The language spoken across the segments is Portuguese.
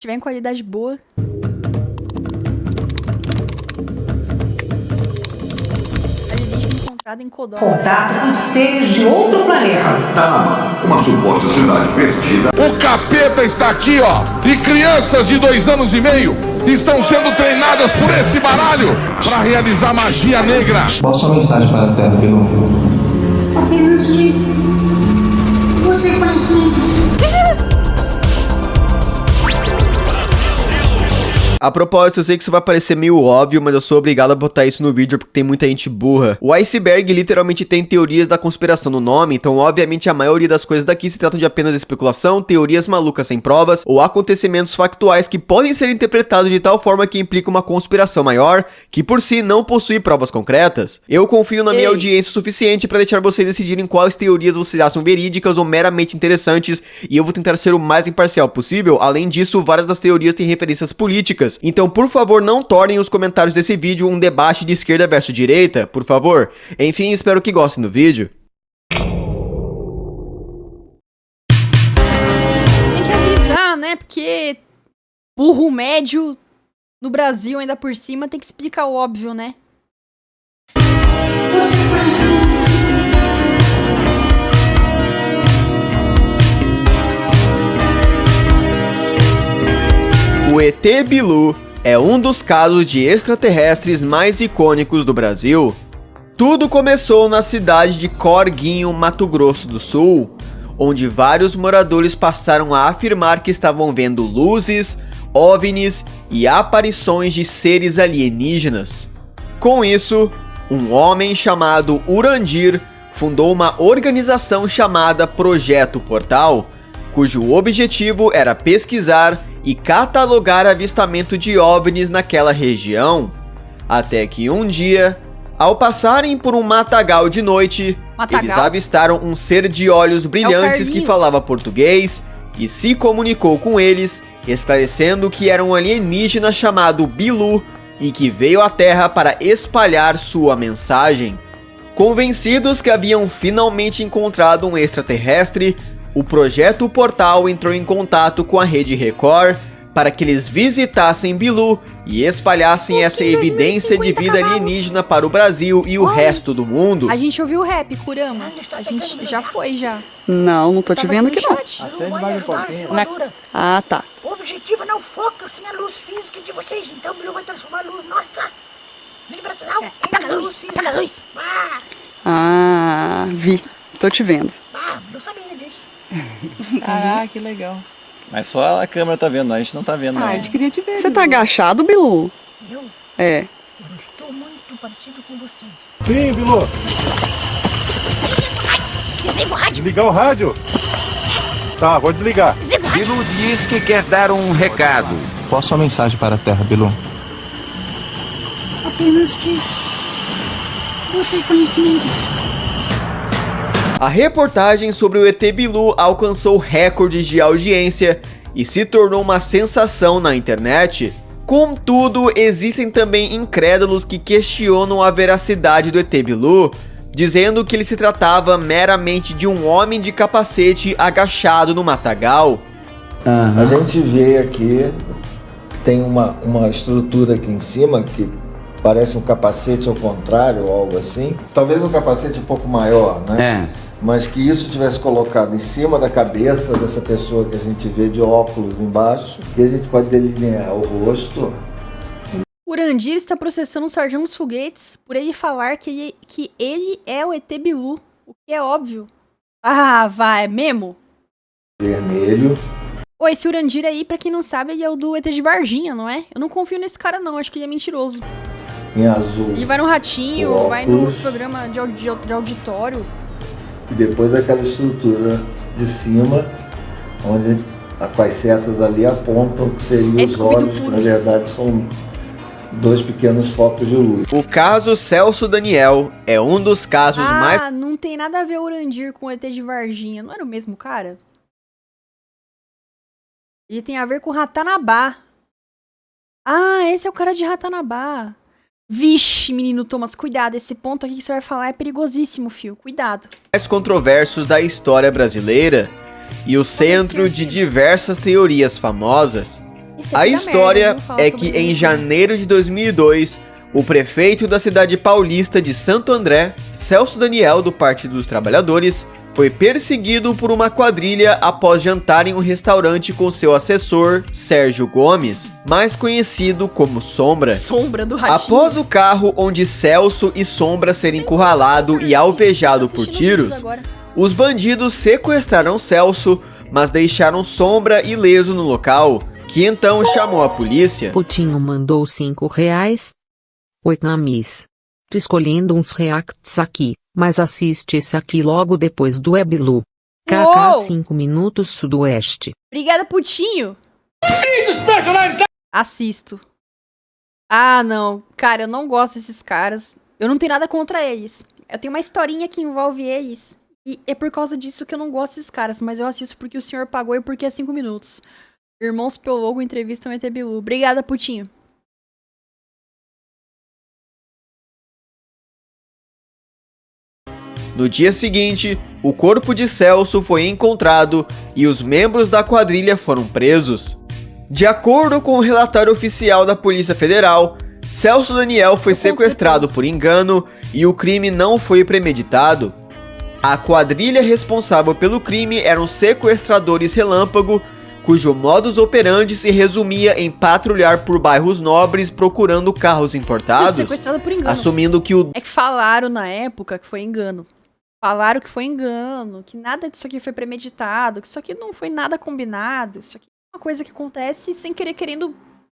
tiver em qualidade boa. Alienígena encontrado em Codó. Contato com seres de outro planeta. Tá uma suposta cidade perdida. O capeta está aqui, ó. E crianças de 2 anos e meio estão sendo treinadas por esse baralho para realizar magia negra. Qual a sua mensagem para a Terra, Bilu? Apenas que você conhecimento. A propósito, eu sei que isso vai parecer meio óbvio, mas eu sou obrigado a botar isso no vídeo porque tem muita gente burra. O iceberg literalmente tem teorias da conspiração no nome, então obviamente a maioria das coisas daqui se tratam de apenas especulação, teorias malucas sem provas ou acontecimentos factuais que podem ser interpretados de tal forma que implica uma conspiração maior, que por si não possui provas concretas. Eu confio na minha audiência o suficiente para deixar vocês decidirem quais teorias vocês acham verídicas ou meramente interessantes, e eu vou tentar ser o mais imparcial possível. Além disso, várias das teorias têm referências políticas. Então, por favor, não tornem os comentários desse vídeo um debate de esquerda versus direita, por favor. Enfim, espero que gostem do vídeo. Tem que avisar, né? Porque burro médio no Brasil, ainda por cima, tem que explicar o óbvio, né? Você conhecimento. O ET Bilu é um dos casos de extraterrestres mais icônicos do Brasil. Tudo começou na cidade de Corguinho, Mato Grosso do Sul, onde vários moradores passaram a afirmar que estavam vendo luzes, OVNIs e aparições de seres alienígenas. Com isso, um homem chamado Urandir fundou uma organização chamada Projeto Portal, cujo objetivo era pesquisar e catalogar avistamento de OVNIs naquela região, até que um dia, ao passarem por um matagal de noite, eles avistaram um ser de olhos brilhantes que falava português e se comunicou com eles, esclarecendo que era um alienígena chamado Bilu e que veio à Terra para espalhar sua mensagem. Convencidos que haviam finalmente encontrado um extraterrestre, o Projeto Portal entrou em contato com a Rede Record para que eles visitassem Bilu e espalhassem essa evidência de vida alienígena para o Brasil e o resto do mundo. A gente ouviu o rap, Kurama. A gente já foi, já. Não tô te vendo aqui não. Acende mais um pouquinho. Ah, tá. O objetivo não foca assim a luz física de vocês, então o Bilu vai transformar a luz nossa vibracional em luz física. Ah, vi. Tô te vendo. Não sabia disso. Ah, que legal. Mas só a câmera tá vendo, a gente não tá vendo. Ah, a gente queria te ver. Você tá agachado, Bilu? Eu? É. Eu estou muito parecido com vocês. Sim, Bilu. Desliga o rádio. Desligar o rádio? Tá, vou desligar. Desliga o rádio. Bilu diz que quer dar um recado. Qual a sua mensagem para a Terra, Bilu? Apenas que você conhecimento. A reportagem sobre o ET Bilu alcançou recordes de audiência e se tornou uma sensação na internet. Contudo, existem também incrédulos que questionam a veracidade do ET Bilu, dizendo que ele se tratava meramente de um homem de capacete agachado no matagal. A gente vê aqui, tem uma estrutura aqui em cima que parece um capacete ao contrário ou algo assim. Talvez um capacete um pouco maior, né? Mas que isso tivesse colocado em cima da cabeça dessa pessoa que a gente vê de óculos embaixo, que a gente pode delinear o rosto. Urandir está processando o Sargento dos Foguetes por ele falar que ele é o ET Bilu, o que é óbvio. Ah, vai, mesmo? Vermelho. Ô, esse Urandir aí, pra quem não sabe, ele é o do ET de Varginha, não é? Eu não confio nesse cara não, acho que ele é mentiroso. Em azul. Ele vai no Ratinho, vai nos programas de auditório. E depois aquela estrutura de cima, onde as setas ali apontam que seriam os olhos, que na verdade são 2 pequenos focos de luz. O caso Celso Daniel é um dos casos mais... Ah, não tem nada a ver o Urandir com o ET de Varginha, não era o mesmo cara? Ele tem a ver com Ratanabá. Ah, esse é o cara de Ratanabá. Vixe, menino Thomas, cuidado, esse ponto aqui que você vai falar é perigosíssimo, fio, cuidado. Mais controversos da história brasileira e o centro de diversas teorias famosas. A história é que em janeiro de 2002, o prefeito da cidade paulista de Santo André, Celso Daniel, do Partido dos Trabalhadores, foi perseguido por uma quadrilha após jantar em um restaurante com seu assessor, Sérgio Gomes, mais conhecido como Sombra. Sombra do Ratinho. Após o carro onde Celso e Sombra serem encurralado e alvejado por tiros, os bandidos sequestraram Celso, mas deixaram Sombra ileso no local, que então chamou a polícia. Putinho mandou R$5. Oi, Namis. Tô escolhendo uns reacts aqui, mas assiste esse aqui logo depois do Bilu. KK 5 minutos Sudoeste. Obrigada, Putinho. Assisto. Ah, não. Cara, eu não gosto desses caras. Eu não tenho nada contra eles. Eu tenho uma historinha que envolve eles. E é por causa disso que eu não gosto desses caras. Mas eu assisto porque o senhor pagou e porque é 5 minutos. Irmãos pelo logo entrevistam ET Bilu. Obrigada, Putinho. No dia seguinte, o corpo de Celso foi encontrado e os membros da quadrilha foram presos. De acordo com o relatório oficial da Polícia Federal, Celso Daniel foi sequestrado por engano e o crime não foi premeditado. A quadrilha responsável pelo crime eram sequestradores relâmpago, cujo modus operandi se resumia em patrulhar por bairros nobres procurando carros importados, Sequestrado por engano. assumindo que o... É que falaram na época que foi engano. Falaram que foi engano, que nada disso aqui foi premeditado, que isso aqui não foi nada combinado, isso aqui é uma coisa que acontece sem querer, querendo.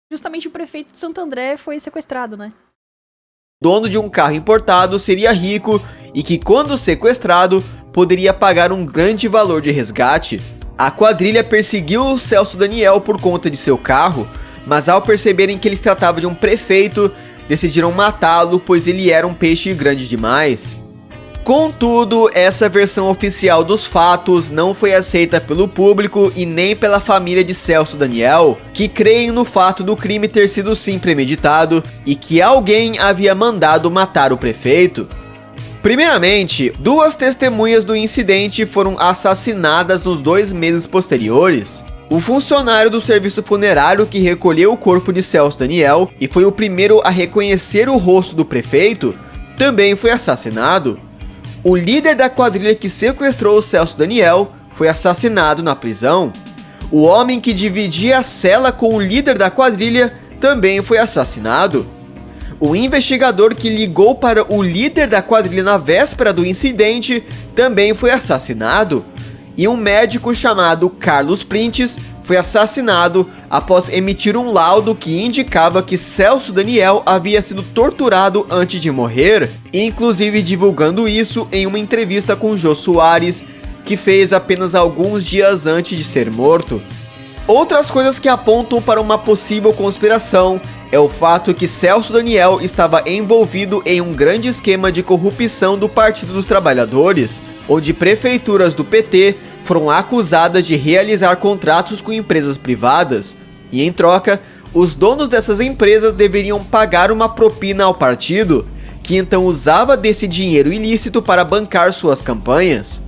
Justamente o prefeito de Santo André foi sequestrado, né? O dono de um carro importado seria rico e que, quando sequestrado, poderia pagar um grande valor de resgate. A quadrilha perseguiu o Celso Daniel por conta de seu carro, mas ao perceberem que ele se tratava de um prefeito, decidiram matá-lo, pois ele era um peixe grande demais. Contudo, essa versão oficial dos fatos não foi aceita pelo público e nem pela família de Celso Daniel, que creem no fato do crime ter sido sim premeditado e que alguém havia mandado matar o prefeito. Primeiramente, 2 testemunhas do incidente foram assassinadas nos 2 meses posteriores. O funcionário do serviço funerário que recolheu o corpo de Celso Daniel e foi o primeiro a reconhecer o rosto do prefeito também foi assassinado. O líder da quadrilha que sequestrou o Celso Daniel foi assassinado na prisão. O homem que dividia a cela com o líder da quadrilha também foi assassinado. O investigador que ligou para o líder da quadrilha na véspera do incidente também foi assassinado. E um médico chamado Carlos Printes foi assassinado após emitir um laudo que indicava que Celso Daniel havia sido torturado antes de morrer, inclusive divulgando isso em uma entrevista com Jô Soares, que fez apenas alguns dias antes de ser morto. Outras coisas que apontam para uma possível conspiração é o fato que Celso Daniel estava envolvido em um grande esquema de corrupção do Partido dos Trabalhadores, onde prefeituras do PT foram acusadas de realizar contratos com empresas privadas, e em troca, os donos dessas empresas deveriam pagar uma propina ao partido, que então usava desse dinheiro ilícito para bancar suas campanhas.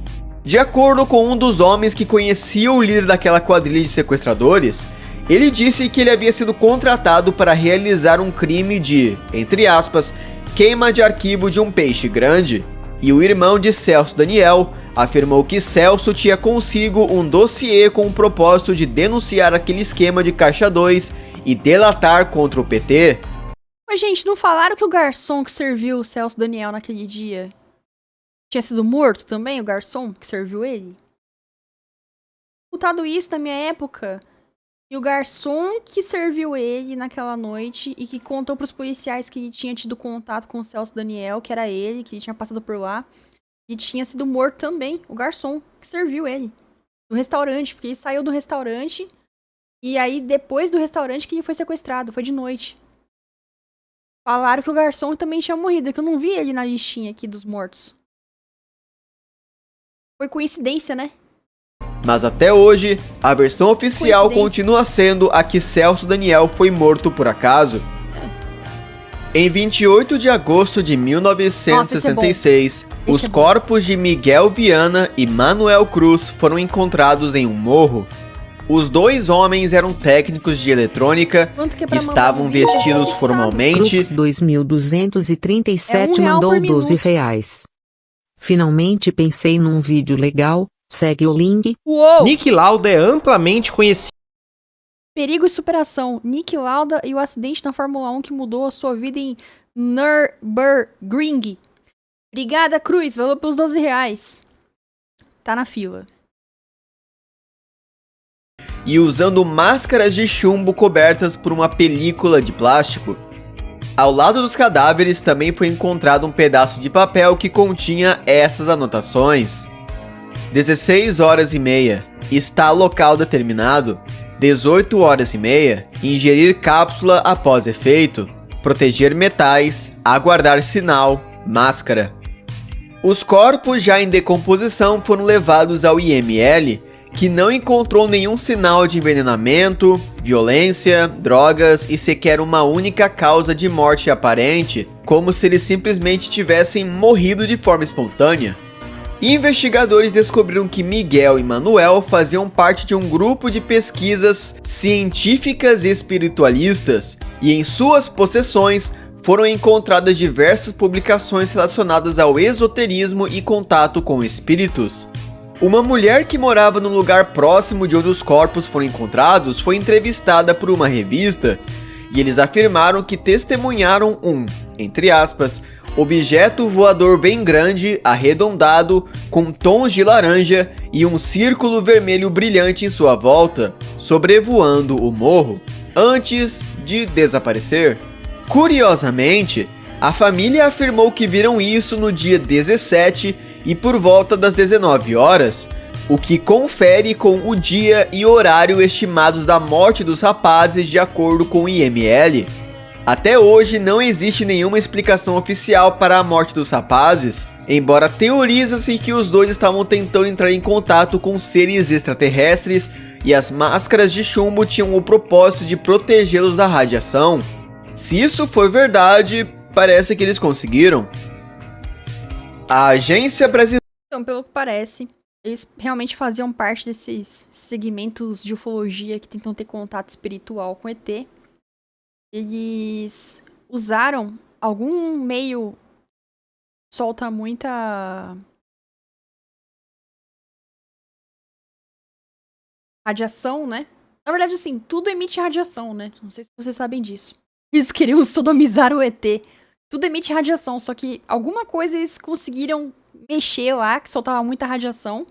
De acordo com um dos homens que conhecia o líder daquela quadrilha de sequestradores, ele disse que ele havia sido contratado para realizar um crime de, entre aspas, queima de arquivo de um peixe grande, e o irmão de Celso Daniel afirmou que Celso tinha consigo um dossiê com o propósito de denunciar aquele esquema de Caixa 2 e delatar contra o PT. Mas, gente, não falaram que o garçom que serviu o Celso Daniel naquele dia tinha sido morto também, o garçom que serviu ele? Contado isso na minha época, e o garçom que serviu ele naquela noite e que contou pros policiais que ele tinha tido contato com o Celso Daniel, que era ele, que ele tinha passado por lá, e tinha sido morto também, o garçom que serviu ele no restaurante, porque ele saiu do restaurante e aí depois do restaurante que ele foi sequestrado, foi de noite. Falaram que o garçom também tinha morrido, é que eu não vi ele na listinha aqui dos mortos. Foi coincidência, né? Mas até hoje, a versão oficial continua sendo a que Celso Daniel foi morto por acaso. Em 28 de agosto de 1966, os corpos de Miguel Viana e Manuel Cruz foram encontrados em um morro. Os dois homens eram técnicos de eletrônica, estavam vestidos formalmente. Crux 2237 R$1 mandou por R$12. Finalmente pensei num vídeo legal, segue o link. Uou! Niki Lauda é amplamente conhecido. Perigo e superação. Niki Lauda e o acidente na Fórmula 1 que mudou a sua vida em Nürburgring. Obrigada, Cruz. Valeu pelos R$12. Tá na fila. E usando máscaras de chumbo cobertas por uma película de plástico. Ao lado dos cadáveres também foi encontrado um pedaço de papel que continha essas anotações. 16h30, está local determinado. 18h30, ingerir cápsula após efeito. Proteger metais, aguardar sinal, máscara. Os corpos já em decomposição foram levados ao IML, que não encontrou nenhum sinal de envenenamento, violência, drogas e sequer uma única causa de morte aparente, como se eles simplesmente tivessem morrido de forma espontânea. Investigadores descobriram que Miguel e Manuel faziam parte de um grupo de pesquisas científicas e espiritualistas, e em suas possessões foram encontradas diversas publicações relacionadas ao esoterismo e contato com espíritos. Uma mulher que morava no lugar próximo de onde os corpos foram encontrados foi entrevistada por uma revista e eles afirmaram que testemunharam um, entre aspas, objeto voador bem grande, arredondado, com tons de laranja e um círculo vermelho brilhante em sua volta, sobrevoando o morro, antes de desaparecer. Curiosamente, a família afirmou que viram isso no dia 17 e por volta das 19 horas, o que confere com o dia e horário estimados da morte dos rapazes de acordo com o IML. Até hoje não existe nenhuma explicação oficial para a morte dos rapazes, embora teoriza-se que os dois estavam tentando entrar em contato com seres extraterrestres e as máscaras de chumbo tinham o propósito de protegê-los da radiação. Se isso for verdade, parece que eles conseguiram. A agência brasileira... Então, pelo que parece, eles realmente faziam parte desses segmentos de ufologia que tentam ter contato espiritual com ET. Eles usaram algum meio... solta muita... radiação, né? Na verdade, assim, tudo emite radiação, né? Não sei se vocês sabem disso. Eles queriam sodomizar o ET. Tudo emite radiação, só que alguma coisa eles conseguiram mexer lá, que soltava muita radiação.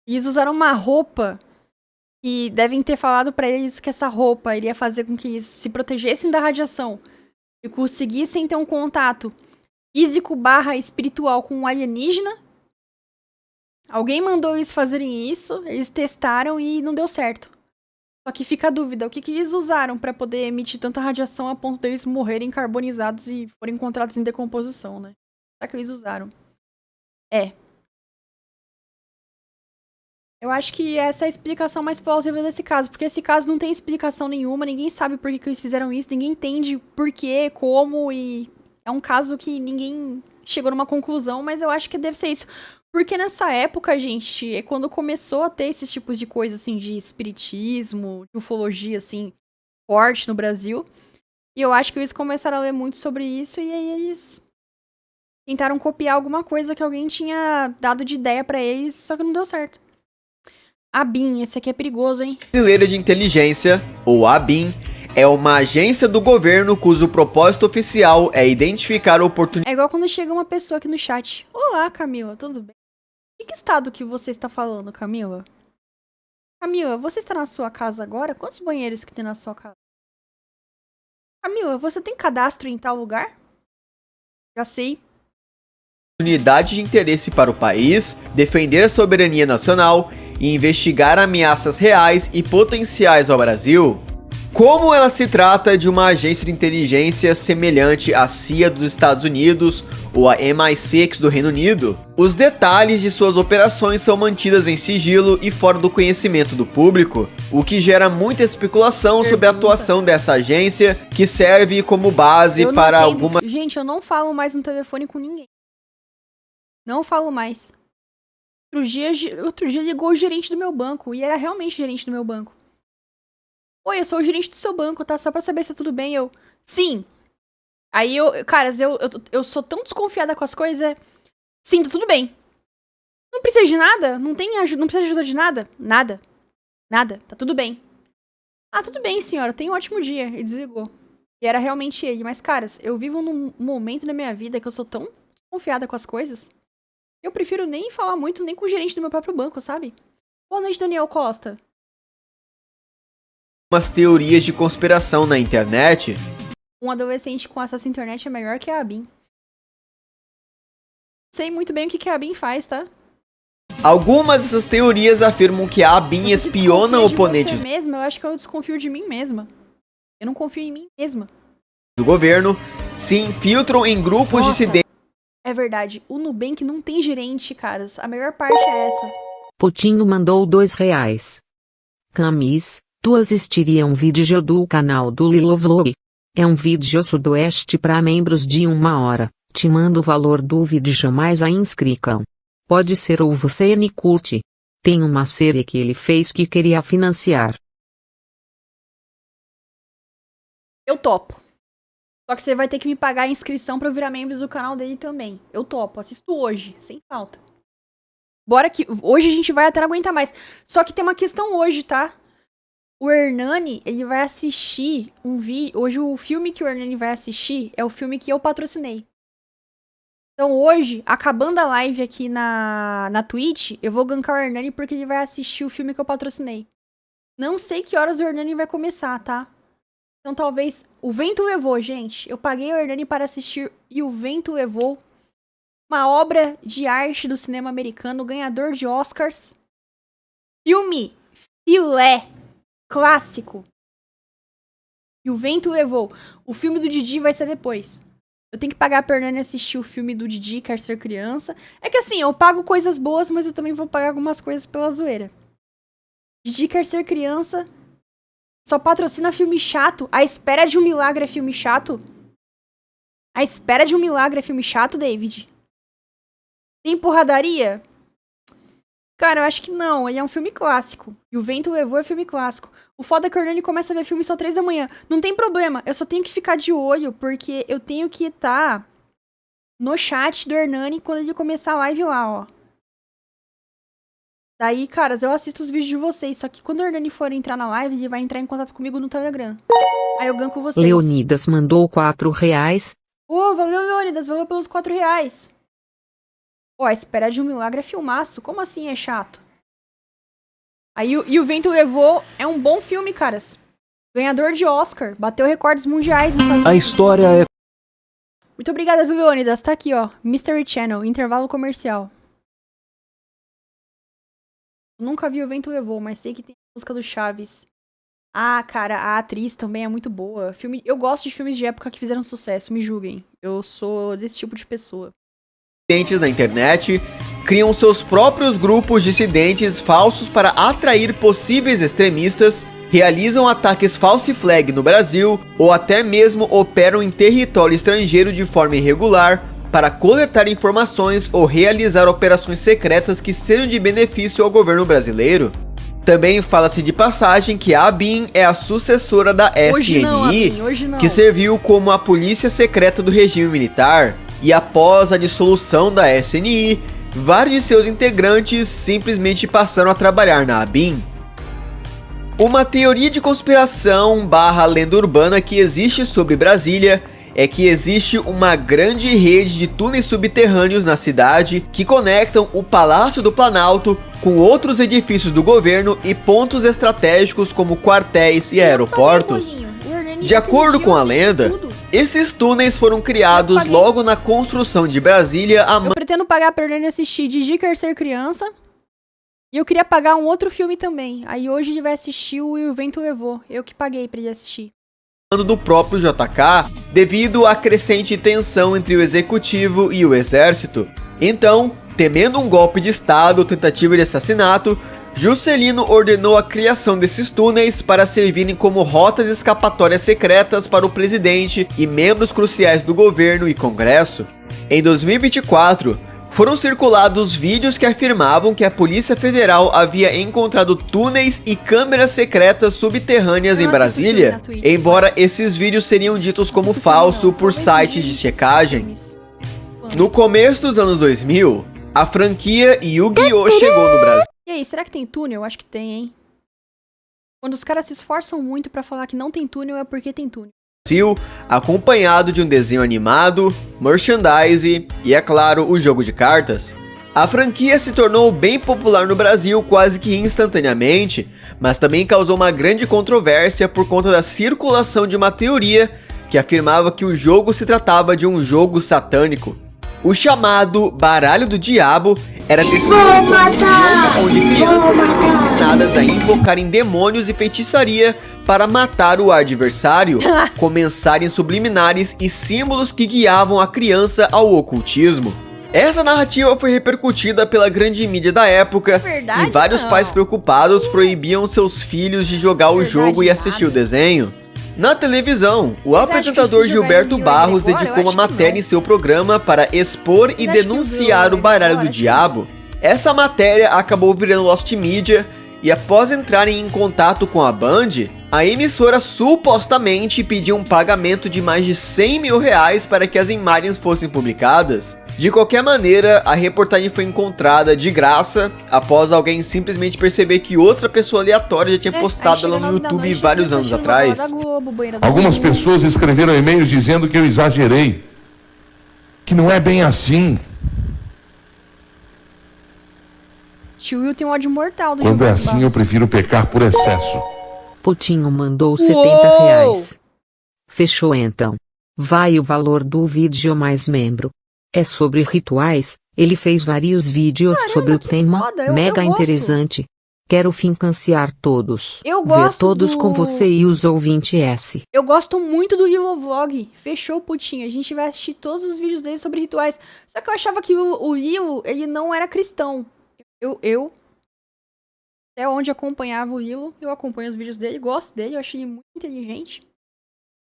E eles usaram uma roupa e devem ter falado pra eles que essa roupa iria fazer com que eles se protegessem da radiação e conseguissem ter um contato físico/espiritual com um alienígena. Alguém mandou eles fazerem isso, eles testaram e não deu certo. Só que fica a dúvida, o que eles usaram pra poder emitir tanta radiação a ponto deles morrerem carbonizados e forem encontrados em decomposição, né? Será que eles usaram? Eu acho que essa é a explicação mais plausível desse caso, porque esse caso não tem explicação nenhuma, ninguém sabe por que eles fizeram isso, ninguém entende por quê, como, e é um caso que ninguém chegou numa conclusão, mas eu acho que deve ser isso. Porque nessa época, gente, é quando começou a ter esses tipos de coisa, assim, de espiritismo, de ufologia, assim, forte no Brasil. E eu acho que eles começaram a ler muito sobre isso e aí eles tentaram copiar alguma coisa que alguém tinha dado de ideia pra eles, só que não deu certo. ABIN, esse aqui é perigoso, hein? Brasileira de Inteligência, ou ABIN, é uma agência do governo cujo propósito oficial é identificar oportunidades... É igual quando chega uma pessoa aqui no chat. Olá, Camila, tudo bem? De que estado que você está falando, Camila? Camila, você está na sua casa agora? Quantos banheiros que tem na sua casa? Camila, você tem cadastro em tal lugar? Já sei. Unidade de interesse para o país, defender a soberania nacional e investigar ameaças reais e potenciais ao Brasil. Como ela se trata de uma agência de inteligência semelhante à CIA dos Estados Unidos ou a MI6 do Reino Unido, os detalhes de suas operações são mantidas em sigilo e fora do conhecimento do público, o que gera muita especulação sobre a atuação dessa agência, que serve como base para alguma... Gente, eu não falo mais no telefone com ninguém. Não falo mais. Outro dia ligou o gerente do meu banco. E era realmente o gerente do meu banco. Oi, eu sou o gerente do seu banco, tá? Só pra saber se tá tudo bem. Eu, sim. Aí caras, eu sou tão desconfiada com as coisas. Sim, tá tudo bem. Não precisa de nada? Não precisa de ajuda de nada? Nada. Nada. Tá tudo bem. Ah, tudo bem, senhora. Tenha um ótimo dia. E desligou. E era realmente ele. Mas, caras, eu vivo num momento da minha vida que eu sou tão desconfiada com as coisas. Eu prefiro nem falar muito nem com o gerente do meu próprio banco, sabe? Boa noite, Daniel Costa. Umas teorias de conspiração na internet. Um adolescente com acesso à internet é melhor que a ABIN. Sei muito bem o que a ABIN faz, tá? Algumas dessas teorias afirmam que a ABIN espiona oponentes mesma, eu acho que eu desconfio de mim mesma. Eu não confio em mim mesma. Do governo, se infiltram em grupos dissidentes. É verdade, o Nubank não tem gerente, caras. A melhor parte é essa. Putinho mandou R$2. Camis, tu assistiria um vídeo do canal do Lilovlog? É um vídeo sudoeste para membros de 1 hora. Te mando o valor do vídeo mais a inscrição. Pode ser ou você me curte. Tem uma série que ele fez que queria financiar. Eu topo. Só que você vai ter que me pagar a inscrição pra eu virar membro do canal dele também. Eu topo, assisto hoje, sem falta. Bora que hoje a gente vai até não aguentar mais. Só que tem uma questão hoje, tá? O Hernani, ele vai assistir um vídeo... Hoje o filme que o Hernani vai assistir é o filme que eu patrocinei. Então hoje, acabando a live aqui na Twitch, eu vou gankar o Hernani porque ele vai assistir o filme que eu patrocinei. Não sei que horas o Hernani vai começar, tá? Então talvez... O Vento Levou, gente. Eu paguei o Hernani para assistir e o Vento Levou. Uma obra de arte do cinema americano, ganhador de Oscars. Filme filé. Clássico. E o Vento Levou. O filme do Didi vai ser depois. Eu tenho que pagar pra Hernani assistir o filme do Didi, Quer Ser Criança. É que assim, eu pago coisas boas, mas eu também vou pagar algumas coisas pela zoeira. Didi Quer Ser Criança... Só patrocina filme chato. A Espera de um Milagre é filme chato? A Espera de um Milagre é filme chato, David? Tem porradaria? Cara, eu acho que não. Ele é um filme clássico. E O Vento Levou é filme clássico. O foda é que o Hernani começa a ver filme só 3 da manhã. Não tem problema. Eu só tenho que ficar de olho, porque eu tenho que estar no chat do Hernani quando ele começar a live lá, ó. Daí, caras, eu assisto os vídeos de vocês, só que quando o Hernani for entrar na live, ele vai entrar em contato comigo no Telegram. Aí eu ganko vocês. Leonidas mandou R$4. Ô, valeu, Leonidas, valeu pelos R$4. Ó, A Espera de um Milagre é filmaço, como assim é chato? Aí, e o Vento Levou é um bom filme, caras. Ganhador de Oscar, bateu recordes mundiais nos Estados Unidos. A história é... Muito obrigada, viu, Leonidas? Tá aqui, ó, Mystery Channel, intervalo comercial. Nunca vi O Vento Levou, mas sei que tem a música do Chaves. Ah, cara, a atriz também é muito boa. Eu gosto de filmes de época que fizeram sucesso, me julguem. Eu sou desse tipo de pessoa. Dissidentes na internet criam seus próprios grupos dissidentes falsos para atrair possíveis extremistas, realizam ataques false flag no Brasil ou até mesmo operam em território estrangeiro de forma irregular para coletar informações ou realizar operações secretas que sejam de benefício ao governo brasileiro. Também fala-se de passagem que a ABIN é a sucessora da SNI, que serviu como a polícia secreta do regime militar, e após a dissolução da SNI, vários de seus integrantes simplesmente passaram a trabalhar na ABIN. Uma teoria de conspiração / lenda urbana que existe sobre Brasília é que existe uma grande rede de túneis subterrâneos na cidade que conectam o Palácio do Planalto com outros edifícios do governo e pontos estratégicos como quartéis e aeroportos. De acordo com a lenda, esses túneis foram criados logo na construção de Brasília. Eu pretendo pagar pra Hernani assistir Didi Quer Ser Criança. E eu queria pagar um outro filme também. Aí hoje ele vai assistir o Vento Levou. Eu que paguei pra ele assistir. Do próprio JK, devido à crescente tensão entre o executivo e o exército. Então, temendo um golpe de estado ou tentativa de assassinato, Juscelino ordenou a criação desses túneis para servirem como rotas escapatórias secretas para o presidente e membros cruciais do governo e Congresso. Em 2024, Foram circulados vídeos que afirmavam que a Polícia Federal havia encontrado túneis e câmeras secretas subterrâneas em Brasília, embora esses vídeos seriam ditos como falso por sites de checagem. No começo dos anos 2000, a franquia Yu-Gi-Oh! Chegou no Brasil. E aí, será que tem túnel? Eu acho que tem, hein? Quando os caras se esforçam muito pra falar que não tem túnel, é porque tem túnel. Acompanhado de um desenho animado, merchandise e, é claro, o jogo de cartas. A franquia se tornou bem popular no Brasil quase que instantaneamente, mas também causou uma grande controvérsia por conta da circulação de uma teoria que afirmava que o jogo se tratava de um jogo satânico. O chamado Baralho do Diabo era desse jogo onde crianças eram ensinadas a invocarem demônios e feitiçaria para matar o adversário, com mensagens subliminares e símbolos que guiavam a criança ao ocultismo. Essa narrativa foi repercutida pela grande mídia da época e vários pais preocupados proibiam seus filhos de jogar o jogo e assistir o desenho. Na televisão, o apresentador Gilberto Barros dedicou uma matéria em seu programa para expor e denunciar o Baralho do Diabo. Essa matéria acabou virando Lost Media e após entrarem em contato com a Band, a emissora supostamente pediu um pagamento de mais de R$100 mil para que as imagens fossem publicadas. De qualquer maneira, a reportagem foi encontrada de graça após alguém simplesmente perceber que outra pessoa aleatória já tinha postado ela no YouTube vários anos atrás. Algumas pessoas escreveram e-mails dizendo que eu exagerei, que não é bem assim. Tio Will tem um ódio mortal do Quando é assim, eu prefiro pecar por excesso. Putinho mandou R$70. Fechou então. Vai o valor do vídeo mais membro. É sobre rituais, ele fez vários vídeos sobre o tema, mega interessante. Quero financiar todos. Eu gosto ver todos com você e os ouvintes. Eu gosto muito do Lilo Vlog. Fechou, Putinho. A gente vai assistir todos os vídeos dele sobre rituais. Só que eu achava que o Lilo, ele não era cristão. Até onde acompanhava o Lilo, eu acompanho os vídeos dele, gosto dele, eu achei ele muito inteligente.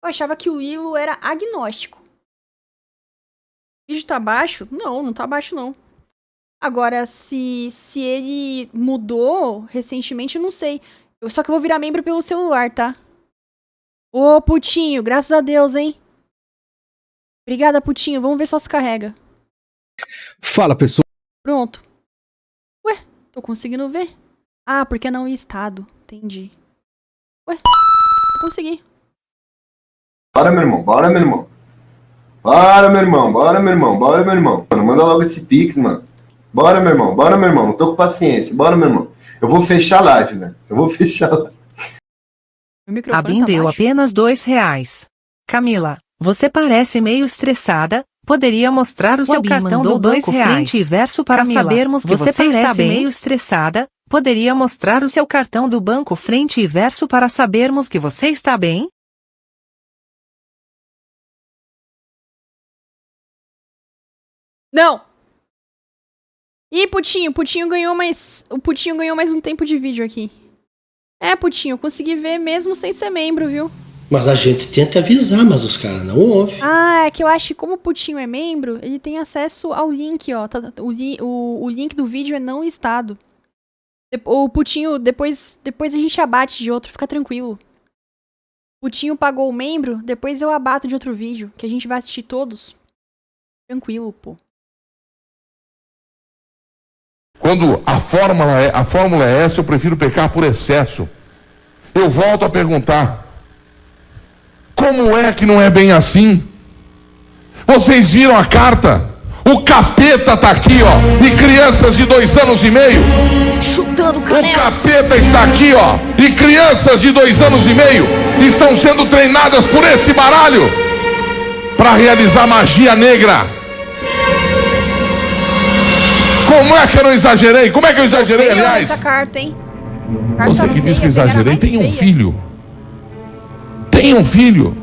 Eu achava que o Lilo era agnóstico. O vídeo tá baixo? Não, não tá baixo não. Agora, se ele mudou recentemente, eu não sei. Só que eu vou virar membro pelo celular, tá? Ô, Putinho, graças a Deus, hein? Obrigada, Putinho. Vamos ver se só se carrega. Fala, pessoal. Pronto. Ué, tô conseguindo ver. Ah, porque não em estado. Entendi. Ué, consegui. Bora, meu irmão. Bora, meu irmão. Bora, meu irmão. Bora, meu irmão. Bora, meu irmão. Mano, manda logo esse pix, mano. Bora, meu irmão. Bora, meu irmão. Não tô com paciência. Bora, meu irmão. Eu vou fechar a live, velho. Eu vou fechar a live. A BIM deu apenas R$2. Camila, você parece meio estressada. Poderia mostrar o seu cartão do banco frente e verso para sabermos que você está bem. Meio estressada. Poderia mostrar o seu cartão do banco frente e verso para sabermos que você está bem? Não! Ih, Putinho, Putinho ganhou mais... O Putinho ganhou mais um tempo de vídeo aqui. É, Putinho, eu consegui ver mesmo sem ser membro, viu? Mas a gente tenta avisar, mas os caras não ouvem. Ah, é que eu acho que como o Putinho é membro, ele tem acesso ao link, ó. O link do vídeo é não listado. O Putinho, depois a gente abate de outro, fica tranquilo. O Putinho pagou o membro, depois eu abato de outro vídeo, que a gente vai assistir todos. Tranquilo, pô. Quando a fórmula é essa, eu prefiro pecar por excesso. Eu volto a perguntar. Como é que não é bem assim? Vocês viram a carta? O capeta tá aqui, ó. E crianças de 2 anos e meio. Chutando canelas. O capeta está aqui, ó. E crianças de 2 anos e meio estão sendo treinadas por esse baralho para realizar magia negra. Como é que eu não exagerei? Como é que eu exagerei, aliás? Essa carta, hein? Você que disse que eu exagerei, tem um filho. Tem um filho.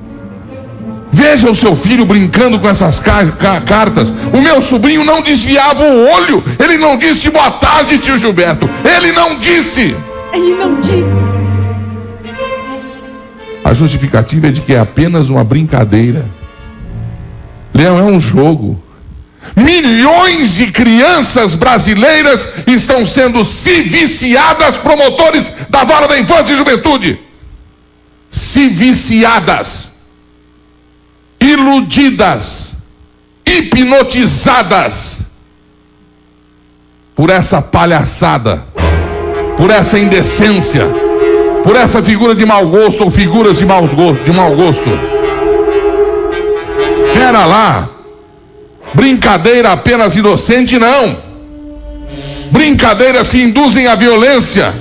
Veja o seu filho brincando com essas cartas. O meu sobrinho não desviava o olho. Ele não disse boa tarde, tio Gilberto. Ele não disse. Ele não disse. A justificativa é de que é apenas uma brincadeira. Leão, é um jogo. Milhões de crianças brasileiras estão sendo se viciadas, promotores da vara da infância e juventude. Se viciadas, iludidas, hipnotizadas por essa palhaçada, por essa indecência, por essa figura de mau gosto ou figuras de mau gosto. Pera lá, brincadeira apenas inocente não. Brincadeiras que induzem a violência,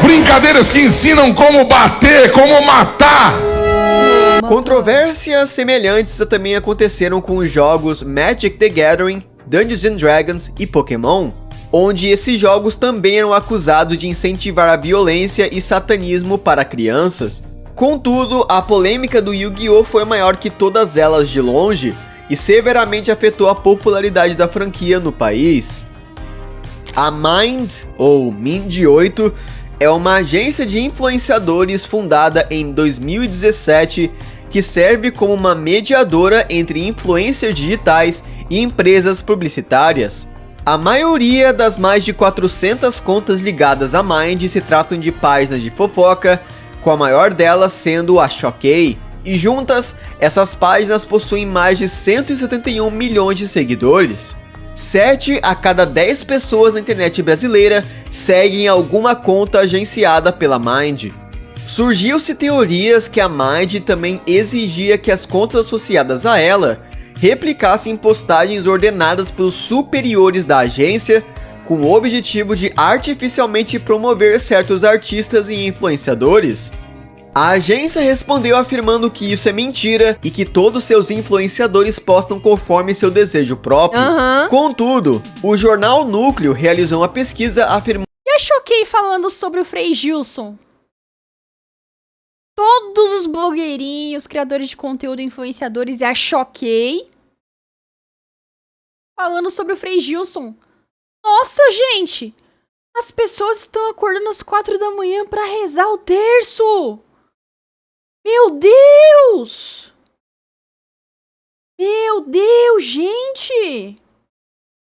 brincadeiras que ensinam como bater, como matar. Controvérsias semelhantes também aconteceram com os jogos Magic the Gathering, Dungeons and Dragons e Pokémon, onde esses jogos também eram acusados de incentivar a violência e satanismo para crianças. Contudo, a polêmica do Yu-Gi-Oh! Foi maior que todas elas de longe e severamente afetou a popularidade da franquia no país. A Mind, ou Mind8, é uma agência de influenciadores fundada em 2017 que serve como uma mediadora entre influencers digitais e empresas publicitárias. A maioria das mais de 400 contas ligadas à Mind se tratam de páginas de fofoca, com a maior delas sendo a Choquei. E juntas, essas páginas possuem mais de 171 milhões de seguidores. 7 a cada 10 pessoas na internet brasileira seguem alguma conta agenciada pela Mind. Surgiu-se teorias que a Mind também exigia que as contas associadas a ela replicassem postagens ordenadas pelos superiores da agência, com o objetivo de artificialmente promover certos artistas e influenciadores. A agência respondeu afirmando que isso é mentira e que todos seus influenciadores postam conforme seu desejo próprio. Contudo, o jornal Núcleo realizou uma pesquisa afirmando... E a Choquei falando sobre o Frei Gilson? Todos os blogueirinhos, criadores de conteúdo, influenciadores e a Choquei falando sobre o Frei Gilson. Nossa, gente! As pessoas estão acordando às 4 da manhã pra rezar o terço! Meu Deus! Meu Deus, gente!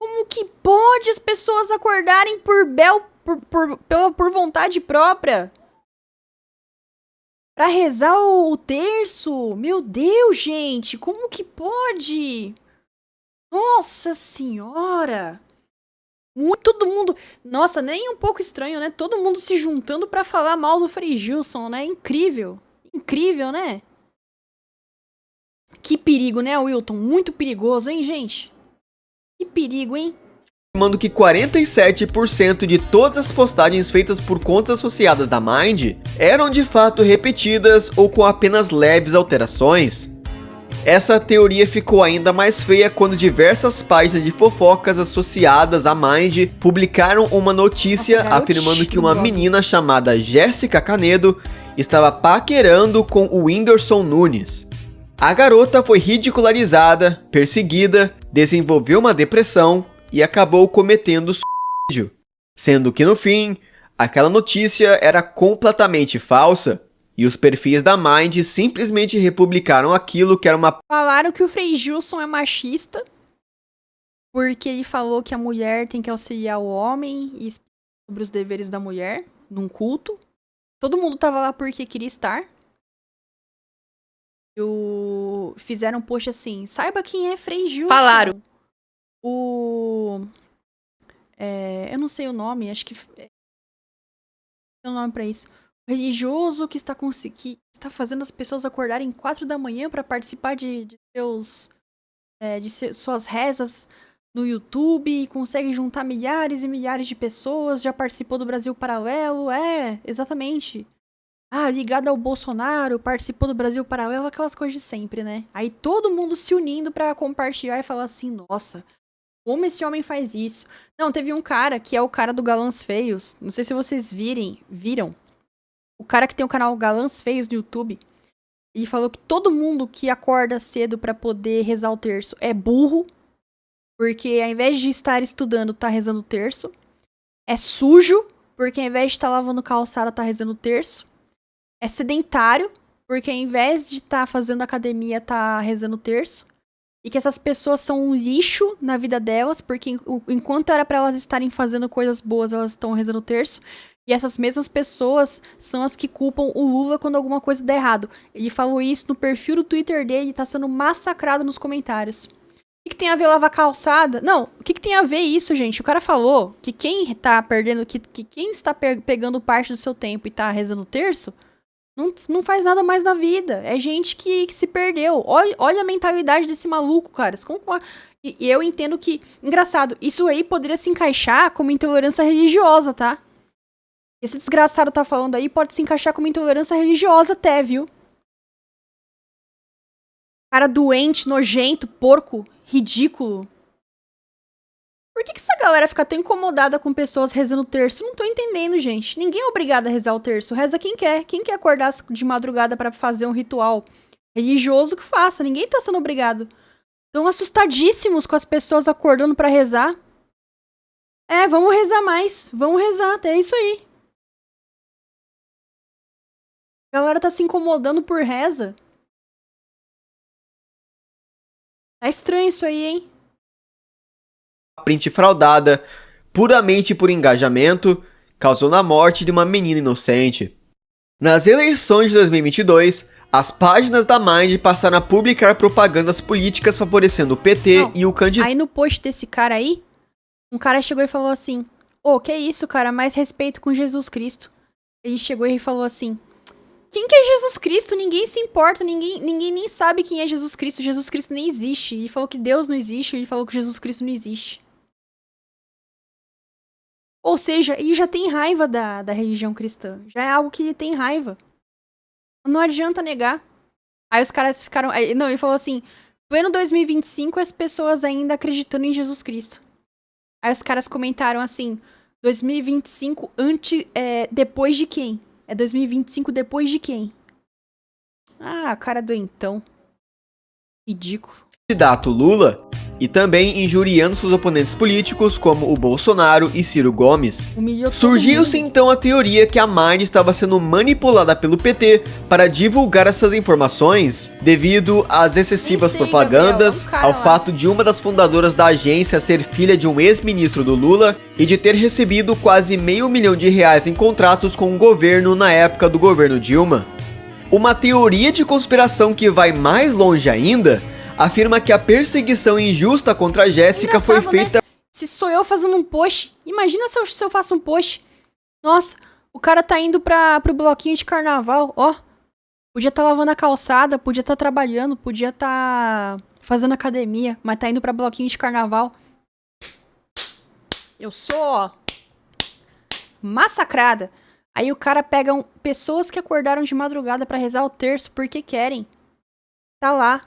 Como que pode as pessoas acordarem por vontade própria? Pra rezar o terço? Meu Deus, gente! Como que pode? Nossa Senhora! Todo mundo... Nossa, nem um pouco estranho, né? Todo mundo se juntando pra falar mal do Frei Gilson, né? Incrível. Incrível, né? Que perigo, né, Wilton? Muito perigoso, hein, gente? Que perigo, hein? Afirmando que 47% de todas as postagens feitas por contas associadas da Mind eram de fato repetidas ou com apenas leves alterações. Essa teoria ficou ainda mais feia quando diversas páginas de fofocas associadas à Mind publicaram uma notícia afirmando que uma menina chamada Jéssica Canedo estava paquerando com o Whindersson Nunes. A garota foi ridicularizada, perseguida, desenvolveu uma depressão e acabou cometendo suicídio, sendo que no fim, aquela notícia era completamente falsa e os perfis da Mind simplesmente republicaram aquilo que era uma... Falaram que o Frei Gilson é machista porque ele falou que a mulher tem que auxiliar o homem e explicar sobre os deveres da mulher num culto. Todo mundo tava lá porque queria estar. Fizeram um post assim, saiba quem é Frei Gilson. Falaram. Eu não sei o nome, acho que... Tem um nome pra isso. O religioso que está fazendo as pessoas acordarem 4 da manhã pra participar de suas rezas no YouTube e consegue juntar milhares e milhares de pessoas, já participou do Brasil Paralelo, exatamente. Ligado ao Bolsonaro, participou do Brasil Paralelo, aquelas coisas de sempre, né? Aí todo mundo se unindo pra compartilhar e falar assim, nossa, como esse homem faz isso? Não, teve um cara que é o cara do Galãs Feios, não sei se vocês viram, o cara que tem o canal Galãs Feios no YouTube, e falou que todo mundo que acorda cedo pra poder rezar o terço é burro, porque ao invés de estar estudando, tá rezando o terço. É sujo, porque ao invés de estar lavando calçada, tá rezando o terço. É sedentário, porque ao invés de estar fazendo academia, tá rezando o terço. e que essas pessoas são um lixo na vida delas, porque enquanto era pra elas estarem fazendo coisas boas, elas estão rezando o terço. E essas mesmas pessoas são as que culpam o Lula quando alguma coisa der errado. Ele falou isso no perfil do Twitter dele e tá sendo massacrado nos comentários. O que tem a ver lavar calçada? Não, o que tem a ver isso, gente? O cara falou que quem tá perdendo, que quem está pegando parte do seu tempo e tá rezando o terço, não faz nada mais na vida. É gente que se perdeu. Olha a mentalidade desse maluco, cara. E eu entendo que... Engraçado, isso aí poderia se encaixar como intolerância religiosa, tá? Esse desgraçado tá falando aí pode se encaixar como intolerância religiosa até, viu? Cara doente, nojento, porco, ridículo. Por que essa galera fica tão incomodada com pessoas rezando o terço? Não tô entendendo, gente. Ninguém é obrigado a rezar o terço. Reza quem quer. Quem quer acordar de madrugada pra fazer um ritual religioso, que faça. Ninguém tá sendo obrigado. Estão assustadíssimos com as pessoas acordando pra rezar. Vamos rezar mais. Vamos rezar. É isso aí. A galera tá se incomodando por reza. Tá estranho isso aí, hein? Print fraudada, puramente por engajamento, causou a morte de uma menina inocente. Nas eleições de 2022, as páginas da Mind passaram a publicar propagandas políticas favorecendo o PT e o candidato. Aí no post desse cara aí, um cara chegou e falou assim: que isso, cara, mais respeito com Jesus Cristo. Ele chegou e falou assim: quem que é Jesus Cristo? Ninguém se importa, ninguém nem sabe quem é Jesus Cristo. Jesus Cristo nem existe. Ele falou que Deus não existe, ele falou que Jesus Cristo não existe. Ou seja, ele já tem raiva da religião cristã. Já é algo que ele tem raiva. Não adianta negar. Aí os caras ficaram... Não, ele falou assim: pleno 2025, as pessoas ainda acreditando em Jesus Cristo. Aí os caras comentaram assim: 2025 depois de quem? É 2025 depois de quem? Cara doentão. Ridículo. Candidato Lula, e também injuriando seus oponentes políticos como o Bolsonaro e Ciro Gomes. Surgiu-se então a teoria que a Mind estava sendo manipulada pelo PT para divulgar essas informações devido às excessivas propagandas, ao fato de uma das fundadoras da agência ser filha de um ex-ministro do Lula e de ter recebido quase R$500 mil em contratos com o governo na época do governo Dilma. Uma teoria de conspiração que vai mais longe ainda afirma que a perseguição injusta contra a Jéssica foi feita... Né? Se sou eu fazendo um post, imagina se eu faço um post. Nossa, o cara tá indo pro bloquinho de carnaval, Podia estar lavando a calçada, podia estar trabalhando, podia estar fazendo academia, mas tá indo pra bloquinho de carnaval. Eu sou, massacrada. Aí o cara pega pessoas que acordaram de madrugada pra rezar o terço porque querem. Tá lá.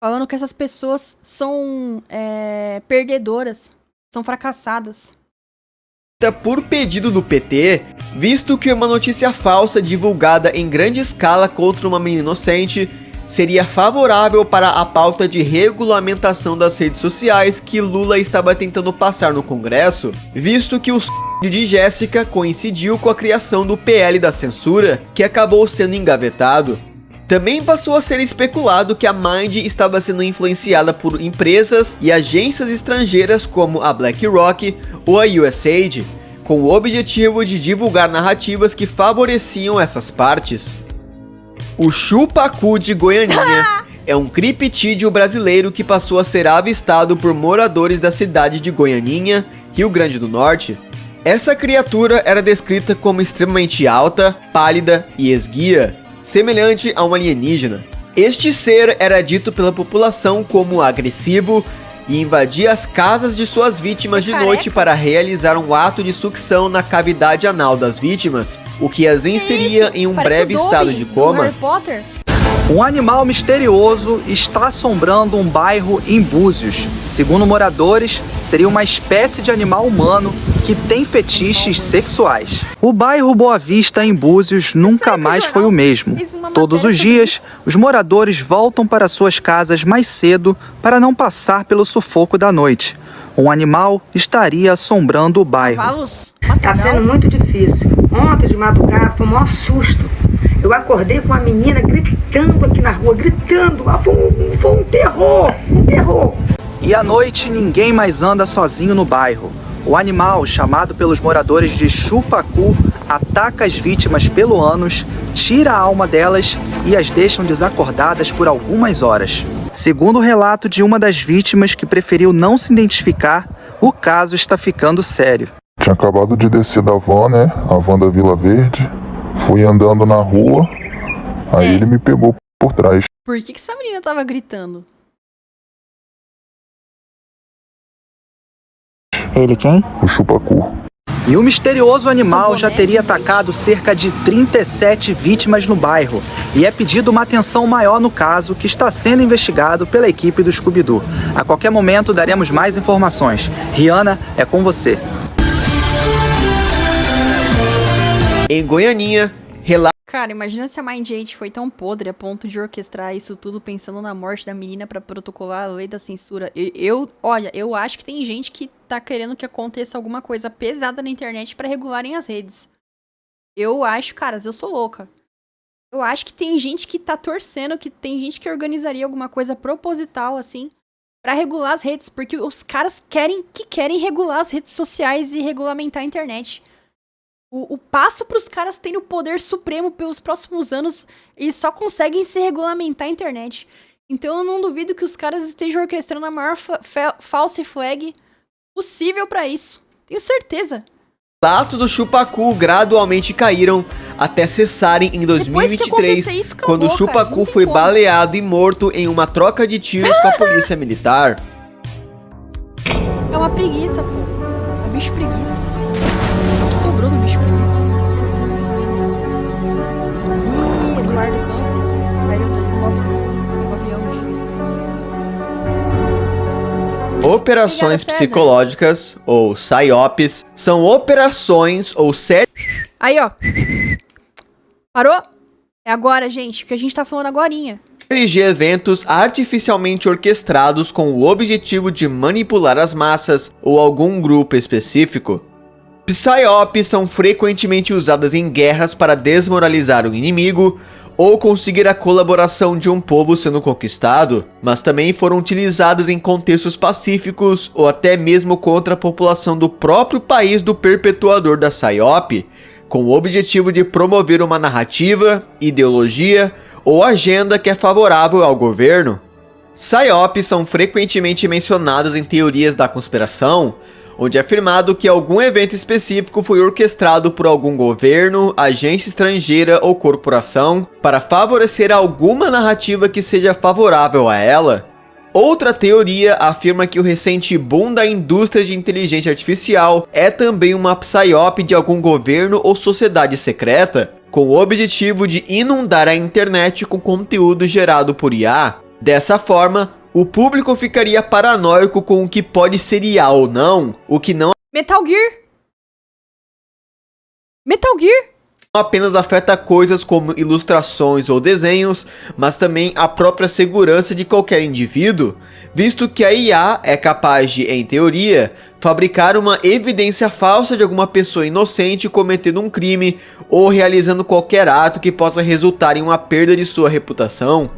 Falando que essas pessoas são perdedoras, são fracassadas. Por pedido do PT, visto que uma notícia falsa divulgada em grande escala contra uma menina inocente seria favorável para a pauta de regulamentação das redes sociais que Lula estava tentando passar no Congresso, visto que o de Jéssica coincidiu com a criação do PL da censura, que acabou sendo engavetado. Também passou a ser especulado que a Mind estava sendo influenciada por empresas e agências estrangeiras como a BlackRock ou a USAID, com o objetivo de divulgar narrativas que favoreciam essas partes. O Chupacu de Goianinha é um criptídeo brasileiro que passou a ser avistado por moradores da cidade de Goianinha, Rio Grande do Norte. Essa criatura era descrita como extremamente alta, pálida e esguia, semelhante a um alienígena. Este ser era dito pela população como agressivo e invadia as casas de suas vítimas de noite para realizar um ato de sucção na cavidade anal das vítimas, o que as inseria em um breve estado de coma. Um animal misterioso está assombrando um bairro em Búzios. Segundo moradores, seria uma espécie de animal humano que tem fetiches sexuais. O bairro Boa Vista, em Búzios, nunca mais foi o mesmo. Todos os dias, os moradores voltam para suas casas mais cedo para não passar pelo sufoco da noite. Um animal estaria assombrando o bairro. Tá sendo muito difícil. Ontem de madrugada foi um maior susto. Eu acordei com a menina gritando aqui na rua, gritando. Foi um terror, um terror. E à noite ninguém mais anda sozinho no bairro. O animal, chamado pelos moradores de chupacu, ataca as vítimas pelo ânus, tira a alma delas e as deixam desacordadas por algumas horas. Segundo o relato de uma das vítimas que preferiu não se identificar, o caso está ficando sério. Tinha acabado de descer da van, né? A van da Vila Verde. Fui andando na rua, aí ele me pegou por trás. Por que essa menina tava gritando? Ele quem? O chupacu. E o misterioso animal já teria atacado cerca de 37 vítimas no bairro e é pedido uma atenção maior no caso, que está sendo investigado pela equipe do Scooby-Doo. A qualquer momento daremos mais informações. Rihanna, é com você. Em Goianinha, Cara, imagina se a Mind8 foi tão podre a ponto de orquestrar isso tudo pensando na morte da menina pra protocolar a lei da censura. Olha, eu acho que tem gente que tá querendo que aconteça alguma coisa pesada na internet pra regularem as redes. Eu acho, caras, eu sou louca. Eu acho que tem gente que tá torcendo, que tem gente que organizaria alguma coisa proposital, assim, pra regular as redes, porque os caras querem regular as redes sociais e regulamentar a internet. O passo pros caras terem o poder supremo pelos próximos anos e só conseguem se regulamentar a internet. Então eu não duvido que os caras estejam orquestrando a maior false flag possível pra isso. Tenho certeza. Relatos do chupacu gradualmente caíram até cessarem em 2023, isso, quando o chupacu foi baleado e morto em uma troca de tiros com a polícia militar. É uma preguiça, pô. É bicho preguiça. O que sobrou do bicho preguiça? Ih, Eduardo Campos. Caiu do avião de... Operações psicológicas, ou PSYOPs, são operações ou séries... Aí, ó. Parou? É agora, gente, o que a gente tá falando agorinha. De eventos artificialmente orquestrados com o objetivo de manipular as massas ou algum grupo específico. PSYOPs são frequentemente usadas em guerras para desmoralizar o inimigo ou conseguir a colaboração de um povo sendo conquistado, mas também foram utilizadas em contextos pacíficos ou até mesmo contra a população do próprio país do perpetuador da PSYOP, com o objetivo de promover uma narrativa, ideologia ou agenda que é favorável ao governo. PSYOPs são frequentemente mencionadas em teorias da conspiração, onde é afirmado que algum evento específico foi orquestrado por algum governo, agência estrangeira ou corporação para favorecer alguma narrativa que seja favorável a ela. Outra teoria afirma que o recente boom da indústria de inteligência artificial é também uma PSYOP de algum governo ou sociedade secreta, com o objetivo de inundar a internet com conteúdo gerado por IA. Dessa forma, o público ficaria paranoico com o que pode ser IA ou não, o que não Metal Gear não apenas afeta coisas como ilustrações ou desenhos, mas também a própria segurança de qualquer indivíduo, visto que a IA é capaz de, em teoria, fabricar uma evidência falsa de alguma pessoa inocente cometendo um crime ou realizando qualquer ato que possa resultar em uma perda de sua reputação.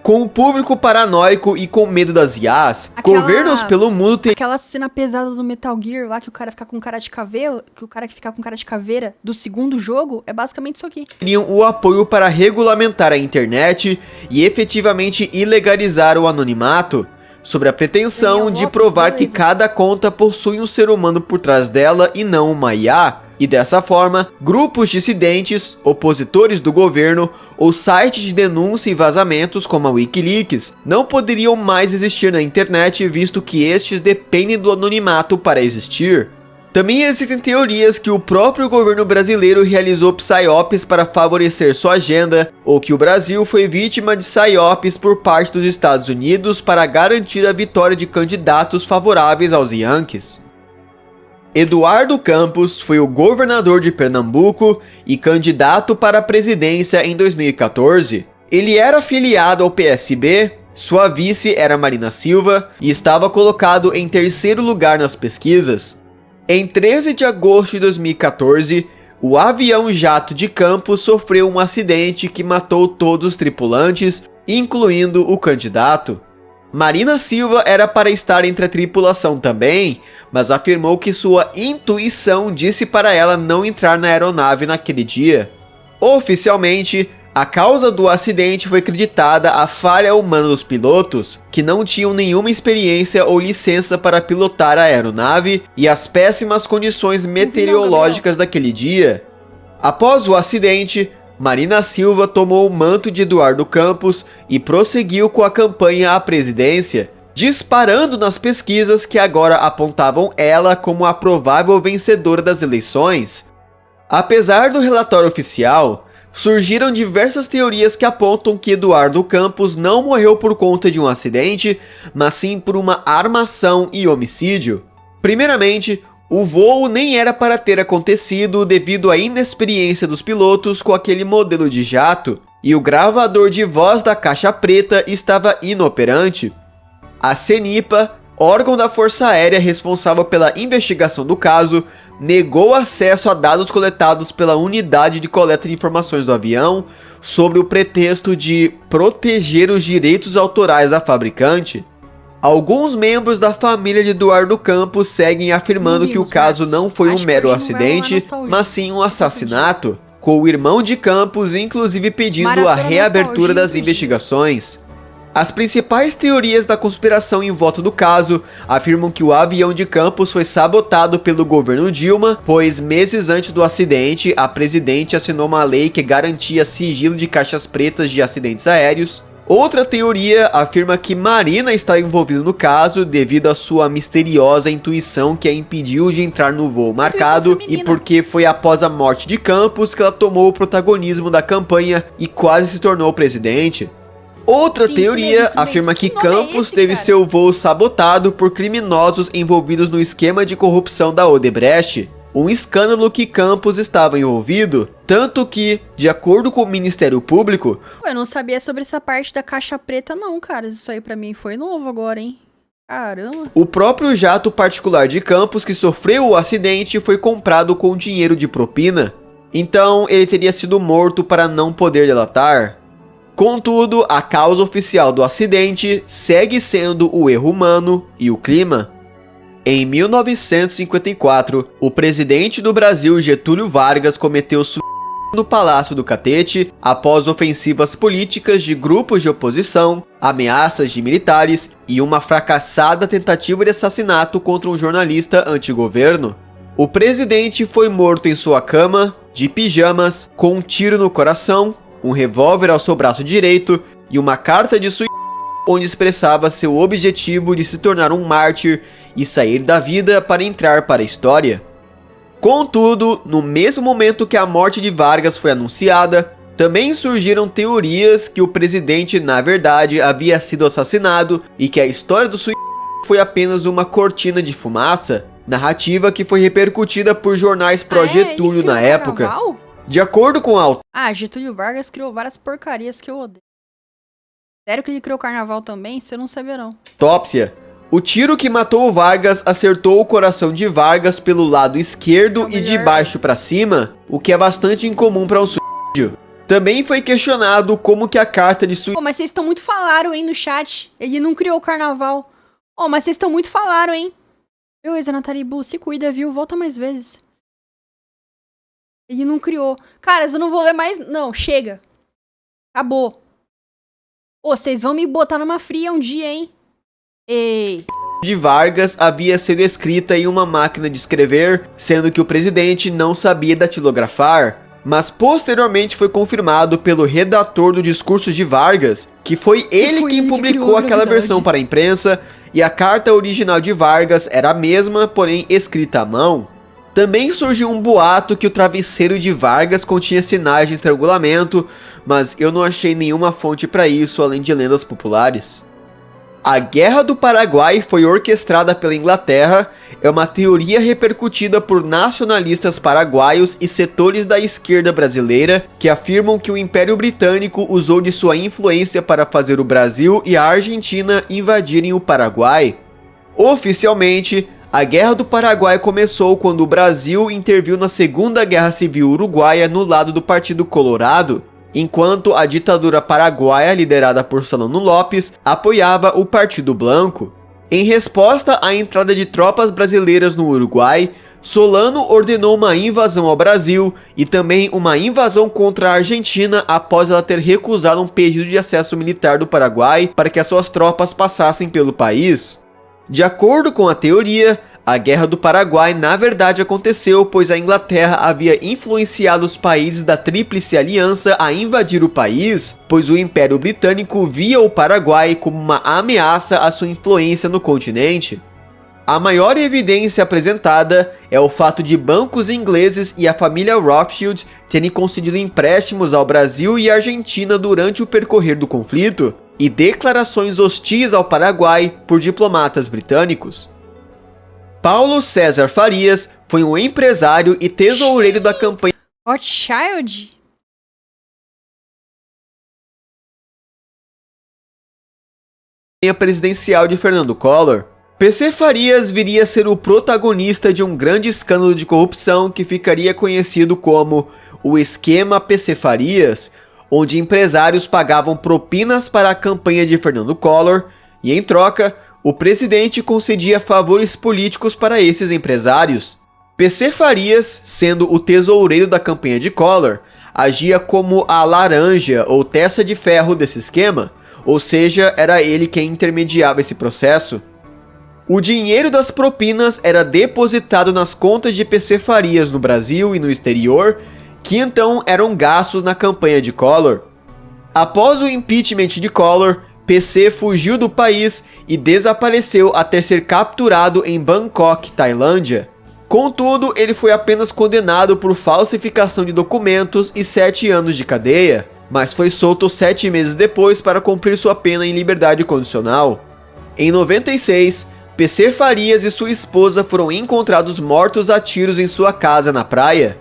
Com o público paranoico e com medo das IAs, governos pelo mundo têm... Aquela cena pesada do Metal Gear lá, que o cara fica com cara de caveira, que o cara que fica com cara de caveira do segundo jogo, é basicamente isso aqui. Teriam o apoio para regulamentar a internet e efetivamente ilegalizar o anonimato, sobre a pretensão de provar que cada conta possui um ser humano por trás dela e não uma IA. E dessa forma, grupos dissidentes, opositores do governo ou sites de denúncia e vazamentos como a Wikileaks não poderiam mais existir na internet, visto que estes dependem do anonimato para existir. Também existem teorias que o próprio governo brasileiro realizou PSYOPs para favorecer sua agenda, ou que o Brasil foi vítima de PSYOPs por parte dos Estados Unidos para garantir a vitória de candidatos favoráveis aos Yankees. Eduardo Campos foi o governador de Pernambuco e candidato para a presidência em 2014. Ele era afiliado ao PSB, sua vice era Marina Silva e estava colocado em terceiro lugar nas pesquisas. Em 13 de agosto de 2014, o avião jato de Campos sofreu um acidente que matou todos os tripulantes, incluindo o candidato. Marina Silva era para estar entre a tripulação também, mas afirmou que sua intuição disse para ela não entrar na aeronave naquele dia. Oficialmente, a causa do acidente foi creditada à falha humana dos pilotos, que não tinham nenhuma experiência ou licença para pilotar a aeronave, e às péssimas condições meteorológicas daquele dia. Após o acidente, Marina Silva tomou o manto de Eduardo Campos e prosseguiu com a campanha à presidência, disparando nas pesquisas que agora apontavam ela como a provável vencedora das eleições. Apesar do relatório oficial, surgiram diversas teorias que apontam que Eduardo Campos não morreu por conta de um acidente, mas sim por uma armação e homicídio. Primeiramente, o voo nem era para ter acontecido devido à inexperiência dos pilotos com aquele modelo de jato, e o gravador de voz da caixa preta estava inoperante. A CENIPA, órgão da Força Aérea responsável pela investigação do caso, negou acesso a dados coletados pela unidade de coleta de informações do avião sobre o pretexto de proteger os direitos autorais da fabricante. Alguns membros da família de Eduardo Campos seguem afirmando que o caso não foi um mero acidente, mas sim um assassinato, com o irmão de Campos inclusive pedindo a reabertura das investigações. As principais teorias da conspiração em volta do caso afirmam que o avião de Campos foi sabotado pelo governo Dilma, pois meses antes do acidente, a presidente assinou uma lei que garantia sigilo de caixas pretas de acidentes aéreos. Outra teoria afirma que Marina está envolvida no caso devido à sua misteriosa intuição que a impediu de entrar no voo marcado e porque foi após a morte de Campos que ela tomou o protagonismo da campanha e quase se tornou presidente. Outra teoria afirma que Campos teve seu voo sabotado por criminosos envolvidos no esquema de corrupção da Odebrecht, um escândalo que Campos estava envolvido, tanto que, de acordo com o Ministério Público... Eu não sabia sobre essa parte da caixa preta não, cara. Isso aí pra mim foi novo agora, hein? Caramba. O próprio jato particular de Campos que sofreu o acidente foi comprado com dinheiro de propina. Então, ele teria sido morto para não poder delatar. Contudo, a causa oficial do acidente segue sendo o erro humano e o clima. Em 1954, o presidente do Brasil, Getúlio Vargas, cometeu suicídio no Palácio do Catete após ofensivas políticas de grupos de oposição, ameaças de militares e uma fracassada tentativa de assassinato contra um jornalista anti-governo. O presidente foi morto em sua cama, de pijamas, com um tiro no coração, um revólver ao seu braço direito e uma carta de suicídio onde expressava seu objetivo de se tornar um mártir e sair da vida para entrar para a história. Contudo, no mesmo momento que a morte de Vargas foi anunciada, também surgiram teorias que o presidente na verdade havia sido assassinado e que a história do suicídio foi apenas uma cortina de fumaça, narrativa que foi repercutida por jornais pró-Getúlio na época. Carnaval? De acordo com a... Getúlio Vargas criou várias porcarias que eu odeio. Sério que ele criou carnaval também? Isso eu não sabia não. Autópsia. O tiro que matou o Vargas acertou o coração de Vargas pelo lado esquerdo e de baixo para cima, o que é bastante incomum para um suicídio. Também foi questionado como que a carta de suicídio... Mas vocês estão muito falaram, hein, no chat. Ele não criou o carnaval. Mas vocês estão muito falaram, hein. Beleza, Nataribu, se cuida, viu? Volta mais vezes. Ele não criou. Caras, eu não vou ler mais... Não, chega. Acabou. Vocês vão me botar numa fria um dia, hein? Ei. De Vargas havia sido escrita em uma máquina de escrever, sendo que o presidente não sabia datilografar, mas posteriormente foi confirmado pelo redator do discurso de Vargas, que foi ele quem publicou aquela versão para a imprensa, e a carta original de Vargas era a mesma, porém escrita à mão. Também surgiu um boato que o travesseiro de Vargas continha sinais de estrangulamento, mas eu não achei nenhuma fonte para isso além de lendas populares. A Guerra do Paraguai foi orquestrada pela Inglaterra, é uma teoria repercutida por nacionalistas paraguaios e setores da esquerda brasileira que afirmam que o Império Britânico usou de sua influência para fazer o Brasil e a Argentina invadirem o Paraguai. Oficialmente, A Guerra do Paraguai começou quando o Brasil interviu na Segunda Guerra Civil Uruguaia no lado do Partido Colorado, enquanto a ditadura paraguaia, liderada por Solano Lopes, apoiava o Partido Blanco. Em resposta à entrada de tropas brasileiras no Uruguai, Solano ordenou uma invasão ao Brasil e também uma invasão contra a Argentina após ela ter recusado um pedido de acesso militar do Paraguai para que as suas tropas passassem pelo país. De acordo com a teoria, a Guerra do Paraguai na verdade aconteceu pois a Inglaterra havia influenciado os países da Tríplice Aliança a invadir o país, pois o Império Britânico via o Paraguai como uma ameaça à sua influência no continente. A maior evidência apresentada é o fato de bancos ingleses e a família Rothschild terem concedido empréstimos ao Brasil e à Argentina durante o percorrer do conflito, e declarações hostis ao Paraguai por diplomatas britânicos. Paulo César Farias foi um empresário e tesoureiro da campanha Rothschild? presidencial de Fernando Collor. PC Farias viria a ser o protagonista de um grande escândalo de corrupção que ficaria conhecido como o Esquema PC Farias, onde empresários pagavam propinas para a campanha de Fernando Collor e, em troca, o presidente concedia favores políticos para esses empresários. PC Farias, sendo o tesoureiro da campanha de Collor, agia como a laranja ou testa de ferro desse esquema, ou seja, era ele quem intermediava esse processo. O dinheiro das propinas era depositado nas contas de PC Farias no Brasil e no exterior, que então eram gastos na campanha de Collor. Após o impeachment de Collor, PC fugiu do país e desapareceu até ser capturado em Bangkok, Tailândia. Contudo, ele foi apenas condenado por falsificação de documentos e 7 anos de cadeia, mas foi solto 7 meses depois para cumprir sua pena em liberdade condicional. Em 96, PC Farias e sua esposa foram encontrados mortos a tiros em sua casa na praia.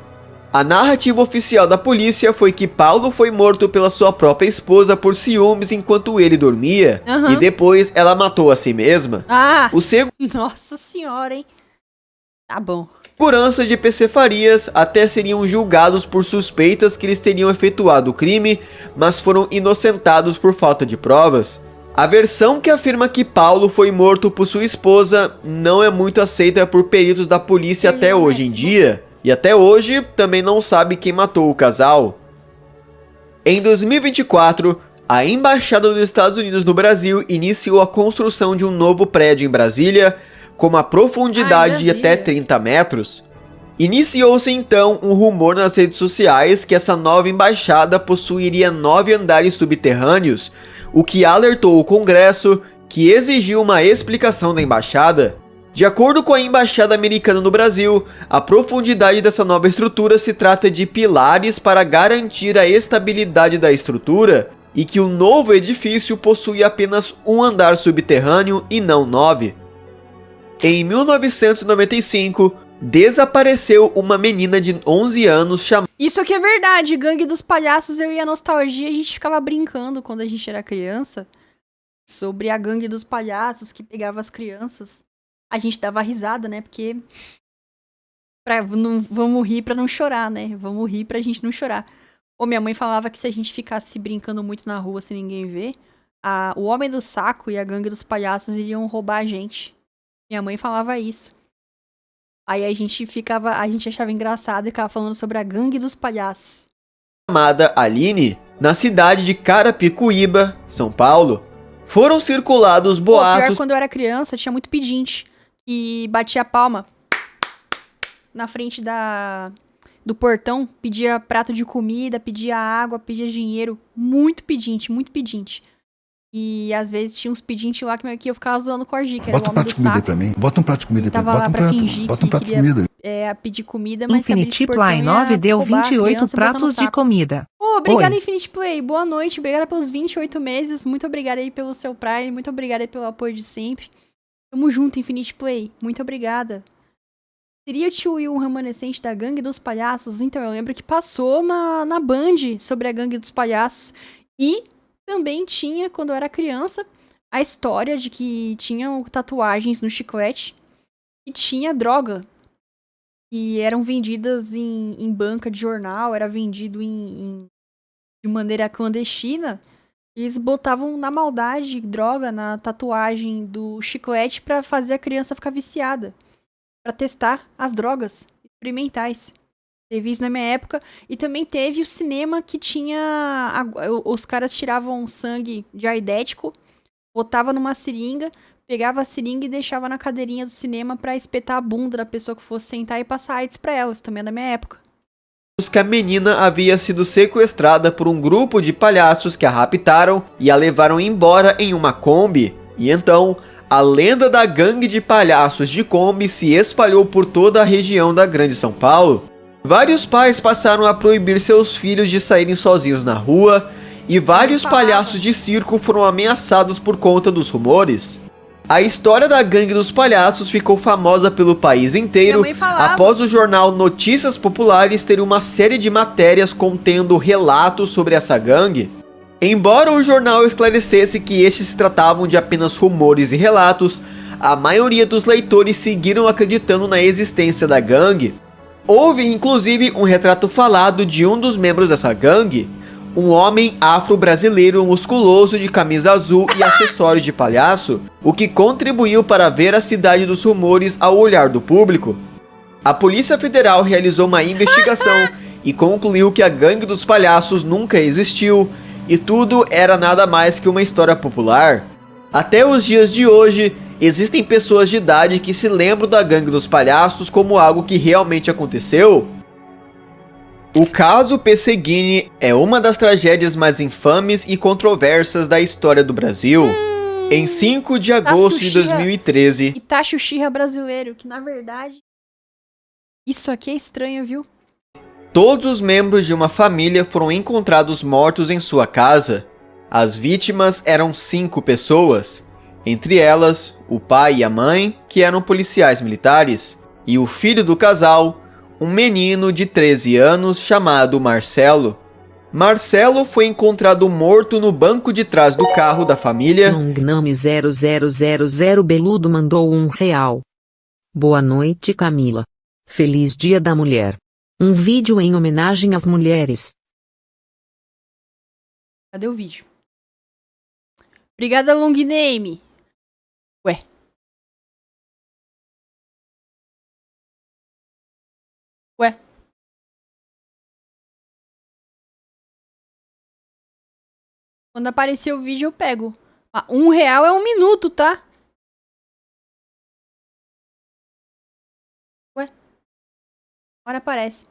A narrativa oficial da polícia foi que Paulo foi morto pela sua própria esposa por ciúmes enquanto ele dormia, e depois ela matou a si mesma. Nossa senhora, hein? Tá bom. Segurança de PC Farias até seriam julgados por suspeitas que eles teriam efetuado o crime, mas foram inocentados por falta de provas. A versão que afirma que Paulo foi morto por sua esposa não é muito aceita por peritos da polícia até hoje em dia. E até hoje também não sabe quem matou o casal. Em 2024, a Embaixada dos Estados Unidos no Brasil iniciou a construção de um novo prédio em Brasília, com uma profundidade de até 30 metros. Iniciou-se então um rumor nas redes sociais que essa nova embaixada possuiria 9 andares subterrâneos, o que alertou o Congresso, que exigiu uma explicação da embaixada. De acordo com a Embaixada Americana no Brasil, a profundidade dessa nova estrutura se trata de pilares para garantir a estabilidade da estrutura e que o novo edifício possui apenas um andar subterrâneo e não 9. Em 1995, desapareceu uma menina de 11 anos chamada... Isso aqui é verdade, Gangue dos Palhaços, eu e a Nostalgia, a gente ficava brincando quando a gente era criança sobre a Gangue dos Palhaços que pegava as crianças. A gente dava risada, né? Porque vamos rir pra não chorar, né? Vamos rir pra gente não chorar. Ou minha mãe falava que se a gente ficasse brincando muito na rua sem ninguém ver, o Homem do Saco e a Gangue dos Palhaços iriam roubar a gente. Minha mãe falava isso. Aí a gente achava engraçado e ficava falando sobre a Gangue dos Palhaços. Chamada Aline, na cidade de Carapicuíba, São Paulo. Foram circulados boatos... Pior, quando eu era criança, tinha muito pedinte. E batia a palma na frente do portão, pedia prato de comida, pedia água, pedia dinheiro. Muito pedinte, muito pedinte. E às vezes tinha uns pedintes lá que eu ficava zoando com a Gi, que era o Homem do Saco. Bota um prato de comida aí pra mim. Bota um prato de comida aí pra mim. Tava lá pra fingir que queria pedir comida, mas Infinity Play 9 deu 28 pratos de comida. Obrigada, Infinity Play. Boa noite. Obrigada pelos 28 meses. Muito obrigada aí pelo seu Prime. Muito obrigada aí pelo apoio de sempre. Tamo junto, Infinity Play. Muito obrigada. Seria o tio Will um remanescente da Gangue dos Palhaços? Então, eu lembro que passou na Band sobre a Gangue dos Palhaços. E também tinha, quando eu era criança, a história de que tinham tatuagens no chiclete que tinha droga. E eram vendidas em banca de jornal, era vendido de maneira clandestina. Eles botavam na maldade droga na tatuagem do chiclete pra fazer a criança ficar viciada. Pra testar as drogas experimentais. Teve isso na minha época. E também teve o cinema que tinha... Os caras tiravam sangue de aidético, botava numa seringa, pegava a seringa e deixava na cadeirinha do cinema pra espetar a bunda da pessoa que fosse sentar e passar AIDS pra ela. Isso também é da minha época. Que a menina havia sido sequestrada por um grupo de palhaços que a raptaram e a levaram embora em uma Kombi. E então, a lenda da gangue de palhaços de Kombi se espalhou por toda a região da Grande São Paulo. Vários pais passaram a proibir seus filhos de saírem sozinhos na rua e vários palhaços de circo foram ameaçados por conta dos rumores. A história da gangue dos palhaços ficou famosa pelo país inteiro após o jornal Notícias Populares ter uma série de matérias contendo relatos sobre essa gangue. Embora o jornal esclarecesse que estes se tratavam de apenas rumores e relatos, a maioria dos leitores seguiram acreditando na existência da gangue. Houve inclusive um retrato falado de um dos membros dessa gangue, um homem afro-brasileiro musculoso de camisa azul e acessório de palhaço, o que contribuiu para a veracidade dos rumores ao olhar do público. A Polícia Federal realizou uma investigação e concluiu que a gangue dos palhaços nunca existiu e tudo era nada mais que uma história popular. Até os dias de hoje, existem pessoas de idade que se lembram da gangue dos palhaços como algo que realmente aconteceu. O caso Pesseguini é uma das tragédias mais infames e controversas da história do Brasil. Em 5 de agosto de 2013... Itachi Uchiha brasileiro, que na verdade... Isso aqui é estranho, viu? Todos os membros de uma família foram encontrados mortos em sua casa. As vítimas eram 5 pessoas. Entre elas, o pai e a mãe, que eram policiais militares, e o filho do casal, um menino de 13 anos chamado Marcelo. Marcelo foi encontrado morto no banco de trás do carro da família. Longname 0000 Beludo mandou R$1. Boa noite, Camila. Feliz Dia da Mulher. Um vídeo em homenagem às mulheres. Cadê o vídeo? Obrigada, Longname. Ué. Ué. Quando aparecer o vídeo eu pego. Ah, R$1 é 1 minuto, tá? Ué. Agora aparece.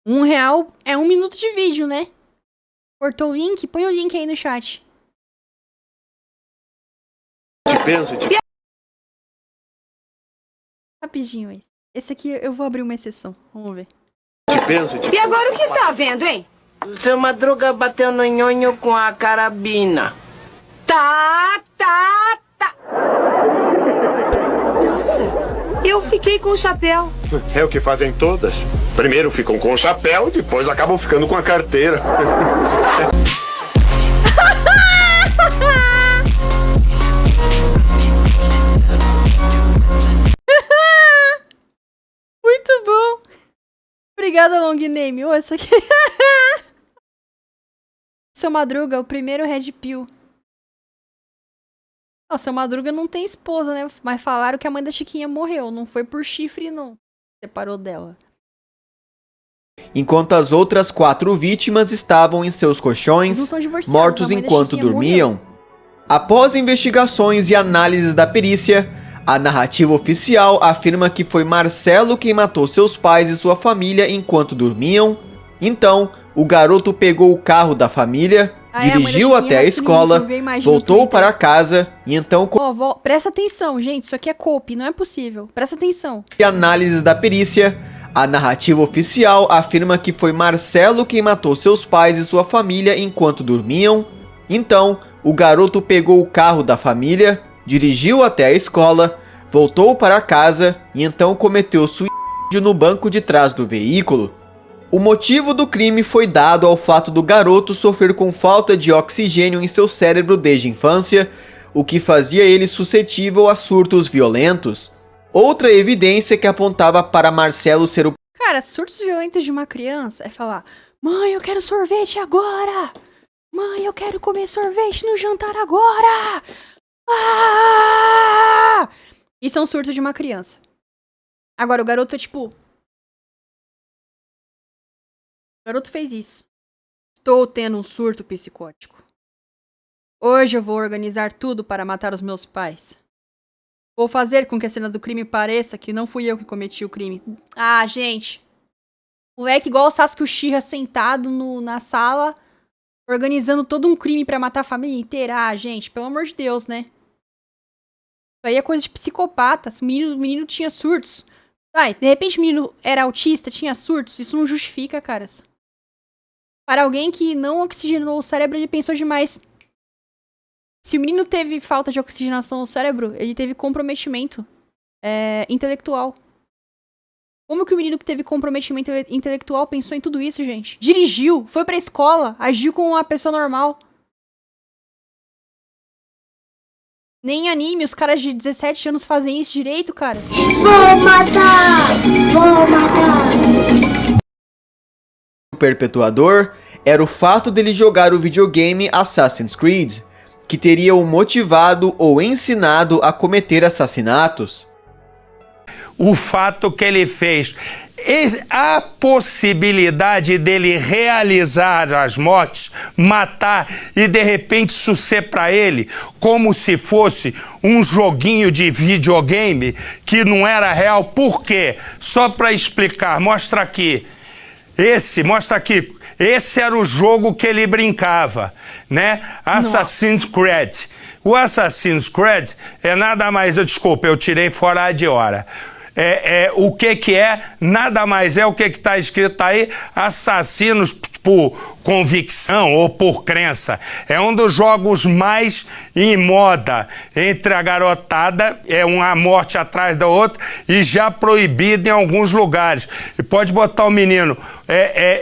R$1 é 1 minuto de vídeo, né? Cortou o link? Põe o link aí no chat. Rapidinho esse. Esse aqui eu vou abrir uma exceção. Vamos ver. E agora o que está vendo, hein? Seu Madruga bateu no nhonho com a carabina. Tá. Nossa, eu fiquei com o chapéu. É o que fazem todas. Primeiro ficam com o chapéu, depois acabam ficando com a carteira. Muito bom. Obrigada, Longname. Oh, essa aqui. Seu Madruga, o primeiro Red Pill. O Seu Madruga não tem esposa, né? Mas falaram que a mãe da Chiquinha morreu. Não foi por chifre, não. Separou dela. Enquanto as outras 4 vítimas estavam em seus colchões, mortos enquanto dormiam. Após investigações e análises da perícia, a narrativa oficial afirma que foi Marcelo quem matou seus pais e sua família enquanto dormiam. Então, o garoto pegou o carro da família, dirigiu até a escola, voltou para casa e então... Presta atenção, gente, isso aqui é copy, não é possível. Presta atenção. E análises da perícia, a narrativa oficial afirma que foi Marcelo quem matou seus pais e sua família enquanto dormiam. Então, o garoto pegou o carro da família, dirigiu até a escola, voltou para casa e então cometeu suicídio no banco de trás do veículo. O motivo do crime foi dado ao fato do garoto sofrer com falta de oxigênio em seu cérebro desde a infância, o que fazia ele suscetível a surtos violentos. Outra evidência que apontava para Marcelo ser o... Cara, surtos violentos de uma criança é falar: mãe, eu quero sorvete agora! Mãe, eu quero comer sorvete no jantar agora! Ah! Isso é um surto de uma criança. Agora, o garoto é tipo... O garoto fez isso. Estou tendo um surto psicótico. Hoje eu vou organizar tudo para matar os meus pais. Vou fazer com que a cena do crime pareça que não fui eu que cometi o crime. Ah, gente. Moleque igual o Sasuke Uchiha sentado na sala, organizando todo um crime pra matar a família inteira. Ah, gente, pelo amor de Deus, né? Isso aí é coisa de psicopata. O menino tinha surtos. Ai, de repente o menino era autista, tinha surtos. Isso não justifica, caras. Para alguém que não oxigenou o cérebro, ele pensou demais. Se o menino teve falta de oxigenação no cérebro, ele teve comprometimento intelectual. Como que o menino que teve comprometimento intelectual pensou em tudo isso, gente? Dirigiu, foi pra escola, agiu como uma pessoa normal. Nem em anime, os caras de 17 anos fazem isso direito, cara. Vou matar! Vou matar! O perpetuador era o fato dele jogar o videogame Assassin's Creed, que teria o motivado ou ensinado a cometer assassinatos. O fato que ele fez, a possibilidade dele realizar as mortes, matar e de repente isso ser para ele como se fosse um joguinho de videogame que não era real. Por quê? Só para explicar, mostra aqui. Mostra aqui. Esse era o jogo que ele brincava, né? Assassin's Creed. O Assassin's Creed é nada mais... Desculpa, eu tirei fora de hora. O que é? Nada mais é o que está escrito aí, assassinos por convicção ou por crença. É um dos jogos mais em moda entre a garotada, é uma morte atrás da outra e já proibido em alguns lugares. E pode botar o menino.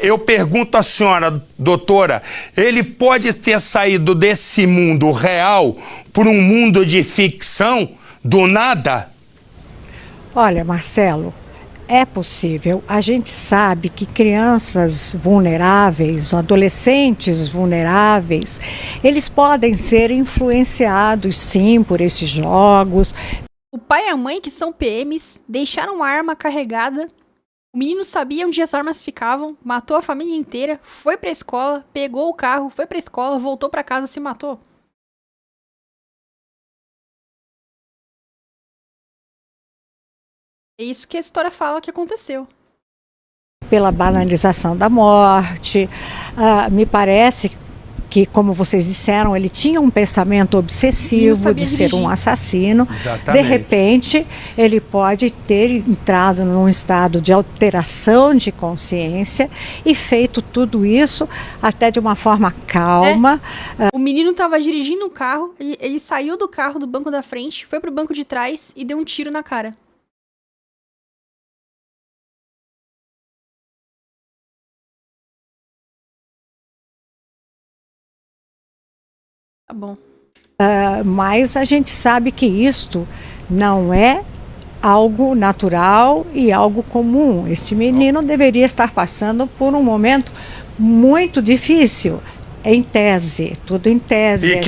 Eu pergunto à senhora, doutora, ele pode ter saído desse mundo real por um mundo de ficção do nada? Olha, Marcelo, é possível. A gente sabe que crianças vulneráveis, ou adolescentes vulneráveis, eles podem ser influenciados, sim, por esses jogos. O pai e a mãe, que são PMs, deixaram a arma carregada. O menino sabia onde as armas ficavam, matou a família inteira, foi pra escola, pegou o carro, foi pra escola, voltou pra casa e se matou. É isso que a história fala que aconteceu. Pela banalização da morte, me parece que, como vocês disseram, ele tinha um pensamento obsessivo de ser um assassino. Exatamente. De repente, ele pode ter entrado num estado de alteração de consciência e feito tudo isso até de uma forma calma. O menino estava dirigindo um carro, ele saiu do carro, do banco da frente, foi pro banco de trás e deu um tiro na cara. Tá bom. Mas a gente sabe que isto não é algo natural e algo comum. Esse menino deveria estar passando por um momento muito difícil, em tese, tudo em tese. E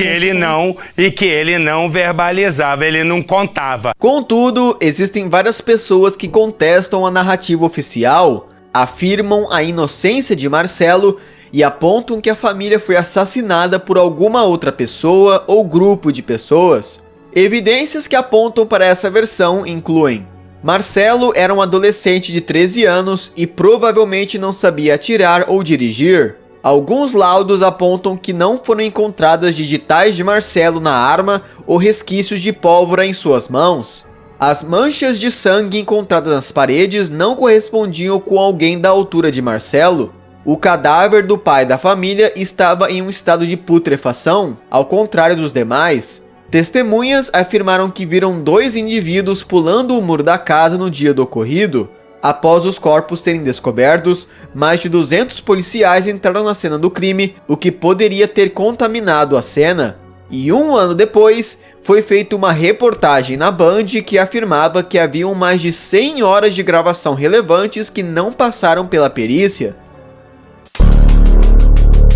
que ele não verbalizava, ele não contava. Contudo, existem várias pessoas que contestam a narrativa oficial, afirmam a inocência de Marcelo e apontam que a família foi assassinada por alguma outra pessoa ou grupo de pessoas. Evidências que apontam para essa versão incluem: Marcelo era um adolescente de 13 anos e provavelmente não sabia atirar ou dirigir. Alguns laudos apontam que não foram encontradas digitais de Marcelo na arma ou resquícios de pólvora em suas mãos. As manchas de sangue encontradas nas paredes não correspondiam com alguém da altura de Marcelo. O cadáver do pai da família estava em um estado de putrefação, ao contrário dos demais. Testemunhas afirmaram que viram 2 indivíduos pulando o muro da casa no dia do ocorrido. Após os corpos serem descobertos, mais de 200 policiais entraram na cena do crime, o que poderia ter contaminado a cena. E um ano depois, foi feita uma reportagem na Band que afirmava que haviam mais de 100 horas de gravação relevantes que não passaram pela perícia.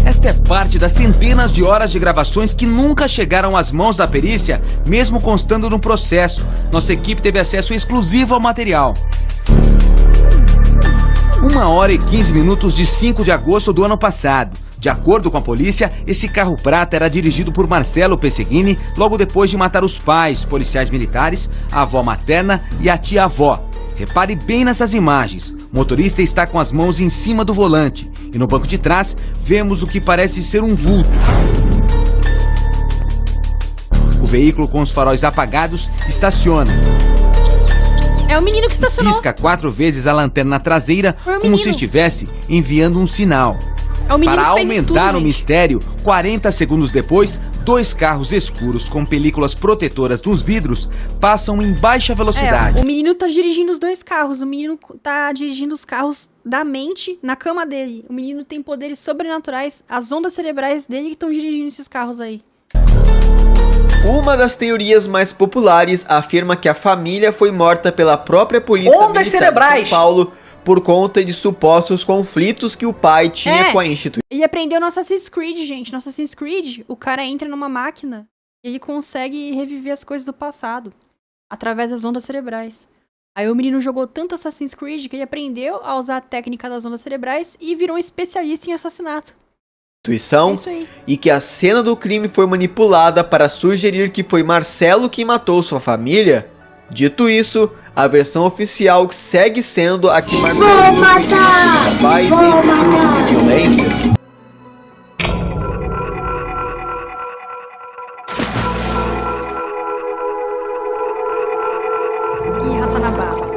Esta é parte das centenas de horas de gravações que nunca chegaram às mãos da perícia, mesmo constando no processo. Nossa equipe teve acesso exclusivo ao material. 1h15 de 5 de agosto do ano passado. De acordo com a polícia, esse carro prata era dirigido por Marcelo Pesseguini logo depois de matar os pais, policiais militares, a avó materna e a tia-avó. Repare bem nessas imagens. O motorista está com as mãos em cima do volante e no banco de trás vemos o que parece ser um vulto. O veículo com os faróis apagados estaciona. É o menino que estacionou. Pisca 4 vezes a lanterna traseira como se estivesse enviando um sinal. É o menino Para que fez aumentar tudo, o mistério, 40 segundos depois, 2 carros escuros com películas protetoras nos vidros passam em baixa velocidade. O menino tá dirigindo os 2 carros. O menino tá dirigindo os carros da mente na cama dele. O menino tem poderes sobrenaturais. As ondas cerebrais dele que estão dirigindo esses carros aí. Uma das teorias mais populares afirma que a família foi morta pela própria polícia militar de São Paulo por conta de supostos conflitos que o pai tinha com a instituição. Ele aprendeu no Assassin's Creed, gente. No Assassin's Creed, o cara entra numa máquina e ele consegue reviver as coisas do passado através das ondas cerebrais. Aí o menino jogou tanto Assassin's Creed que ele aprendeu a usar a técnica das ondas cerebrais e virou um especialista em assassinato. E que a cena do crime foi manipulada para sugerir que foi Marcelo quem matou sua família. Dito isso, a versão oficial segue sendo a que Marcelo busca paz e surto de violência. Ih, rata na bala.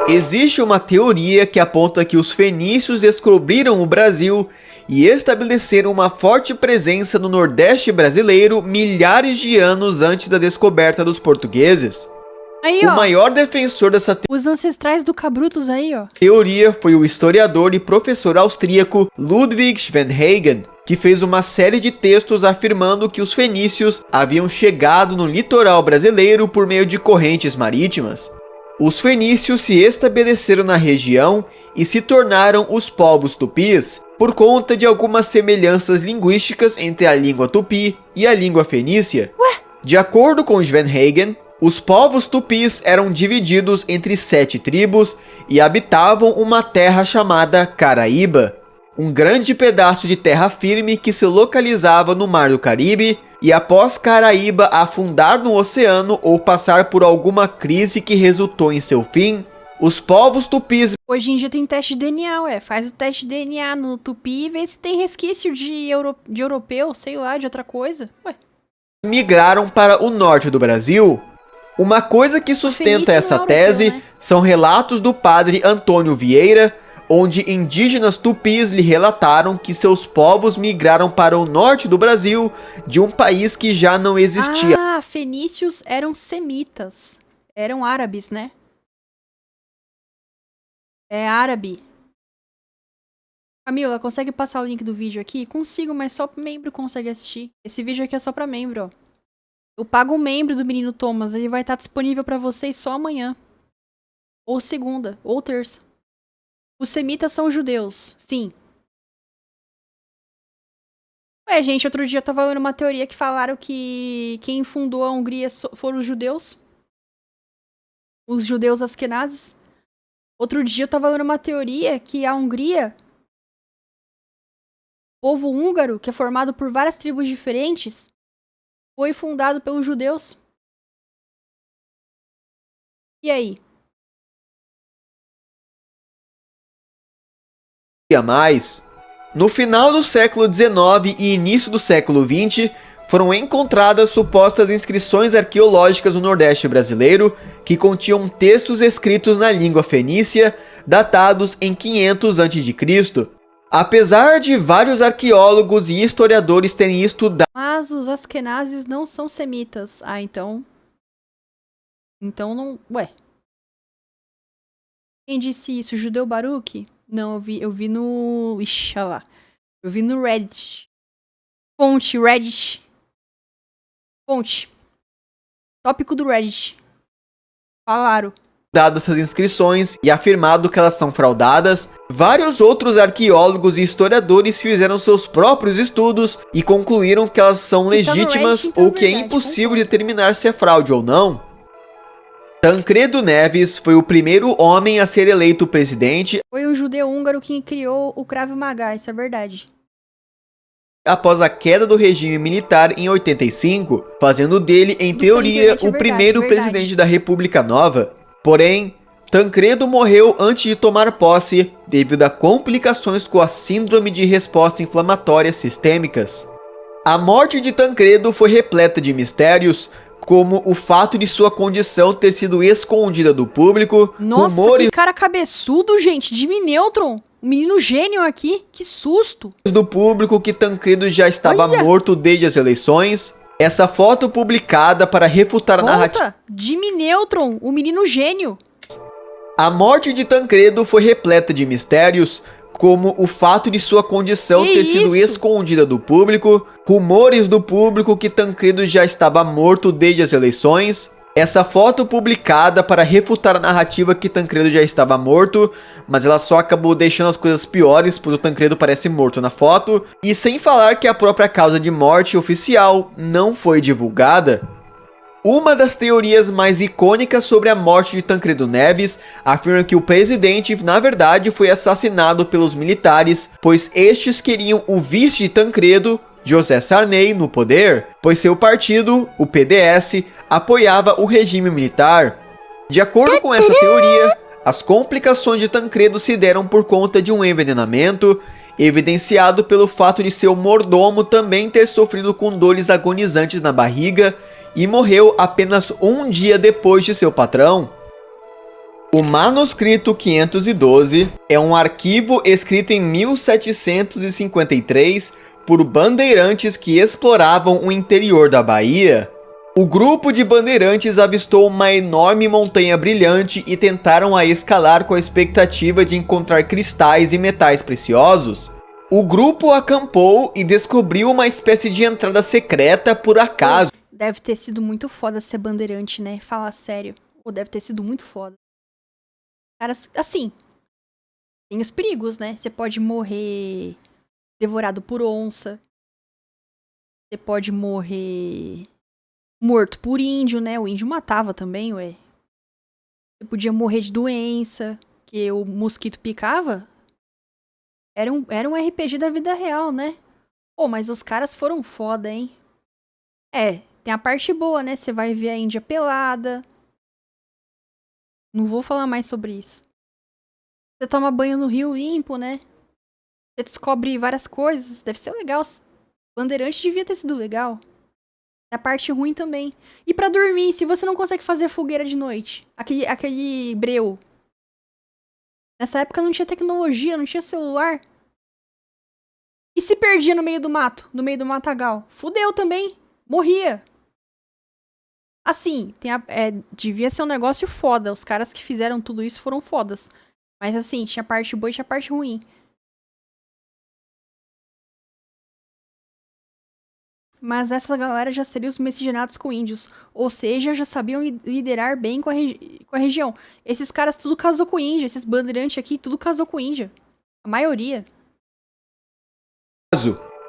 Existe uma teoria que aponta que os fenícios descobriram o Brasil e estabeleceram uma forte presença no Nordeste brasileiro milhares de anos antes da descoberta dos portugueses. Aí, o maior defensor dessa os ancestrais do Cabrutos aí, ó. teoria foi o historiador e professor austríaco Ludwig Schwenhagen, que fez uma série de textos afirmando que os fenícios haviam chegado no litoral brasileiro por meio de correntes marítimas. Os fenícios se estabeleceram na região e se tornaram os povos tupis por conta de algumas semelhanças linguísticas entre a língua tupi e a língua fenícia. De acordo com Schwenhagen, os povos tupis eram divididos entre 7 tribos e habitavam uma terra chamada Caraíba, um grande pedaço de terra firme que se localizava no Mar do Caribe, e após Caraíba afundar no oceano ou passar por alguma crise que resultou em seu fim, os povos tupis... Hoje em dia tem teste de DNA, faz o teste de DNA no tupi e vê se tem resquício de europeu, sei lá, de outra coisa. migraram para o norte do Brasil. Uma coisa que sustenta essa tese são relatos do padre Antônio Vieira, onde indígenas tupis lhe relataram que seus povos migraram para o norte do Brasil, de um país que já não existia. Ah, fenícios eram semitas. Eram árabes, né? É árabe. Camila, consegue passar o link do vídeo aqui? Consigo, mas só membro consegue assistir. Esse vídeo aqui é só pra membro, ó. Eu pago o membro do menino Thomas, ele vai estar disponível pra vocês só amanhã. Ou segunda, ou terça. Os semitas são judeus, sim. Ué, gente, outro dia eu tava lendo uma teoria que falaram que quem fundou a Hungria foram os judeus. Os judeus askenazes. Outro dia eu tava lendo uma teoria que a Hungria, o povo húngaro, que é formado por várias tribos diferentes, foi fundado pelos judeus. E aí? Mais. No final do século XIX e início do século XX, foram encontradas supostas inscrições arqueológicas no Nordeste brasileiro que continham textos escritos na língua fenícia, datados em 500 a.C. Apesar de vários arqueólogos e historiadores terem estudado... Mas os askenazes não são semitas. Ah, então... Então não... Ué. Quem disse isso? Judeu Baruch? Não, eu vi no... Ixi, olha lá. Eu vi no Reddit. Fonte, Reddit. Fonte. Tópico do Reddit. Falaram. Dado essas inscrições e afirmado que elas são fraudadas, vários outros arqueólogos e historiadores fizeram seus próprios estudos e concluíram que elas são legítimas ou que é impossível determinar se é fraude ou não. Tancredo Neves foi o primeiro homem a ser eleito presidente. Foi um judeu húngaro que criou o Krav Maga, isso é verdade. Após a queda do regime militar em 85, fazendo dele, em teoria, o primeiro presidente da República Nova. Porém, Tancredo morreu antes de tomar posse devido a complicações com a síndrome de resposta inflamatória sistêmicas. A morte de Tancredo foi repleta de mistérios, como o fato de sua condição ter sido escondida do público. Nossa, que cara cabeçudo, gente, Jimmy Neutron, um menino gênio aqui, que susto. Do público que Tancredo já estava morto desde as eleições. Essa foto publicada para refutar a narrativa. Jimmy Neutron, o menino gênio. A morte de Tancredo foi repleta de mistérios, como o fato de sua condição ter sido escondida do público, rumores do público que Tancredo já estava morto desde as eleições. Essa foto publicada para refutar a narrativa que Tancredo já estava morto, mas ela só acabou deixando as coisas piores, pois o Tancredo parece morto na foto, e sem falar que a própria causa de morte oficial não foi divulgada. Uma das teorias mais icônicas sobre a morte de Tancredo Neves afirma que o presidente, na verdade, foi assassinado pelos militares, pois estes queriam o vice de Tancredo, José Sarney, no poder, pois seu partido, o PDS, apoiava o regime militar. De acordo com essa teoria, as complicações de Tancredo se deram por conta de um envenenamento, evidenciado pelo fato de seu mordomo também ter sofrido com dores agonizantes na barriga e morreu apenas um dia depois de seu patrão. O manuscrito 512 é um arquivo escrito em 1753 por bandeirantes que exploravam o interior da Bahia. O grupo de bandeirantes avistou uma enorme montanha brilhante e tentaram a escalar com a expectativa de encontrar cristais e metais preciosos. O grupo acampou e descobriu uma espécie de entrada secreta por acaso. Deve ter sido muito foda ser bandeirante, né? Falar sério. Ou deve ter sido muito foda. Cara, assim, tem os perigos, né? Você pode morrer devorado por onça. Você pode morrer morto por índio, né? O índio matava também, ué. Você podia morrer de doença, que o mosquito picava. Era um RPG da vida real, né? Pô, mas os caras foram foda, hein? É, tem a parte boa, né? Você vai ver a Índia pelada. Não vou falar mais sobre isso. Você toma banho no rio limpo, né? Você descobre várias coisas. Deve ser legal. Bandeirante devia ter sido legal. A parte ruim também. E pra dormir, se você não consegue fazer fogueira de noite. Aquele breu. Nessa época não tinha tecnologia, não tinha celular. E se perdia no meio do mato? No meio do matagal? Fudeu também. Morria. Assim, devia ser um negócio foda. Os caras que fizeram tudo isso foram fodas. Mas assim, tinha parte boa e tinha parte ruim. Mas essa galera já seria os miscigenados com índios. Ou seja, já sabiam liderar bem com a região. Esses caras tudo casou com índia. Esses bandeirantes aqui, tudo casou com índia. A maioria.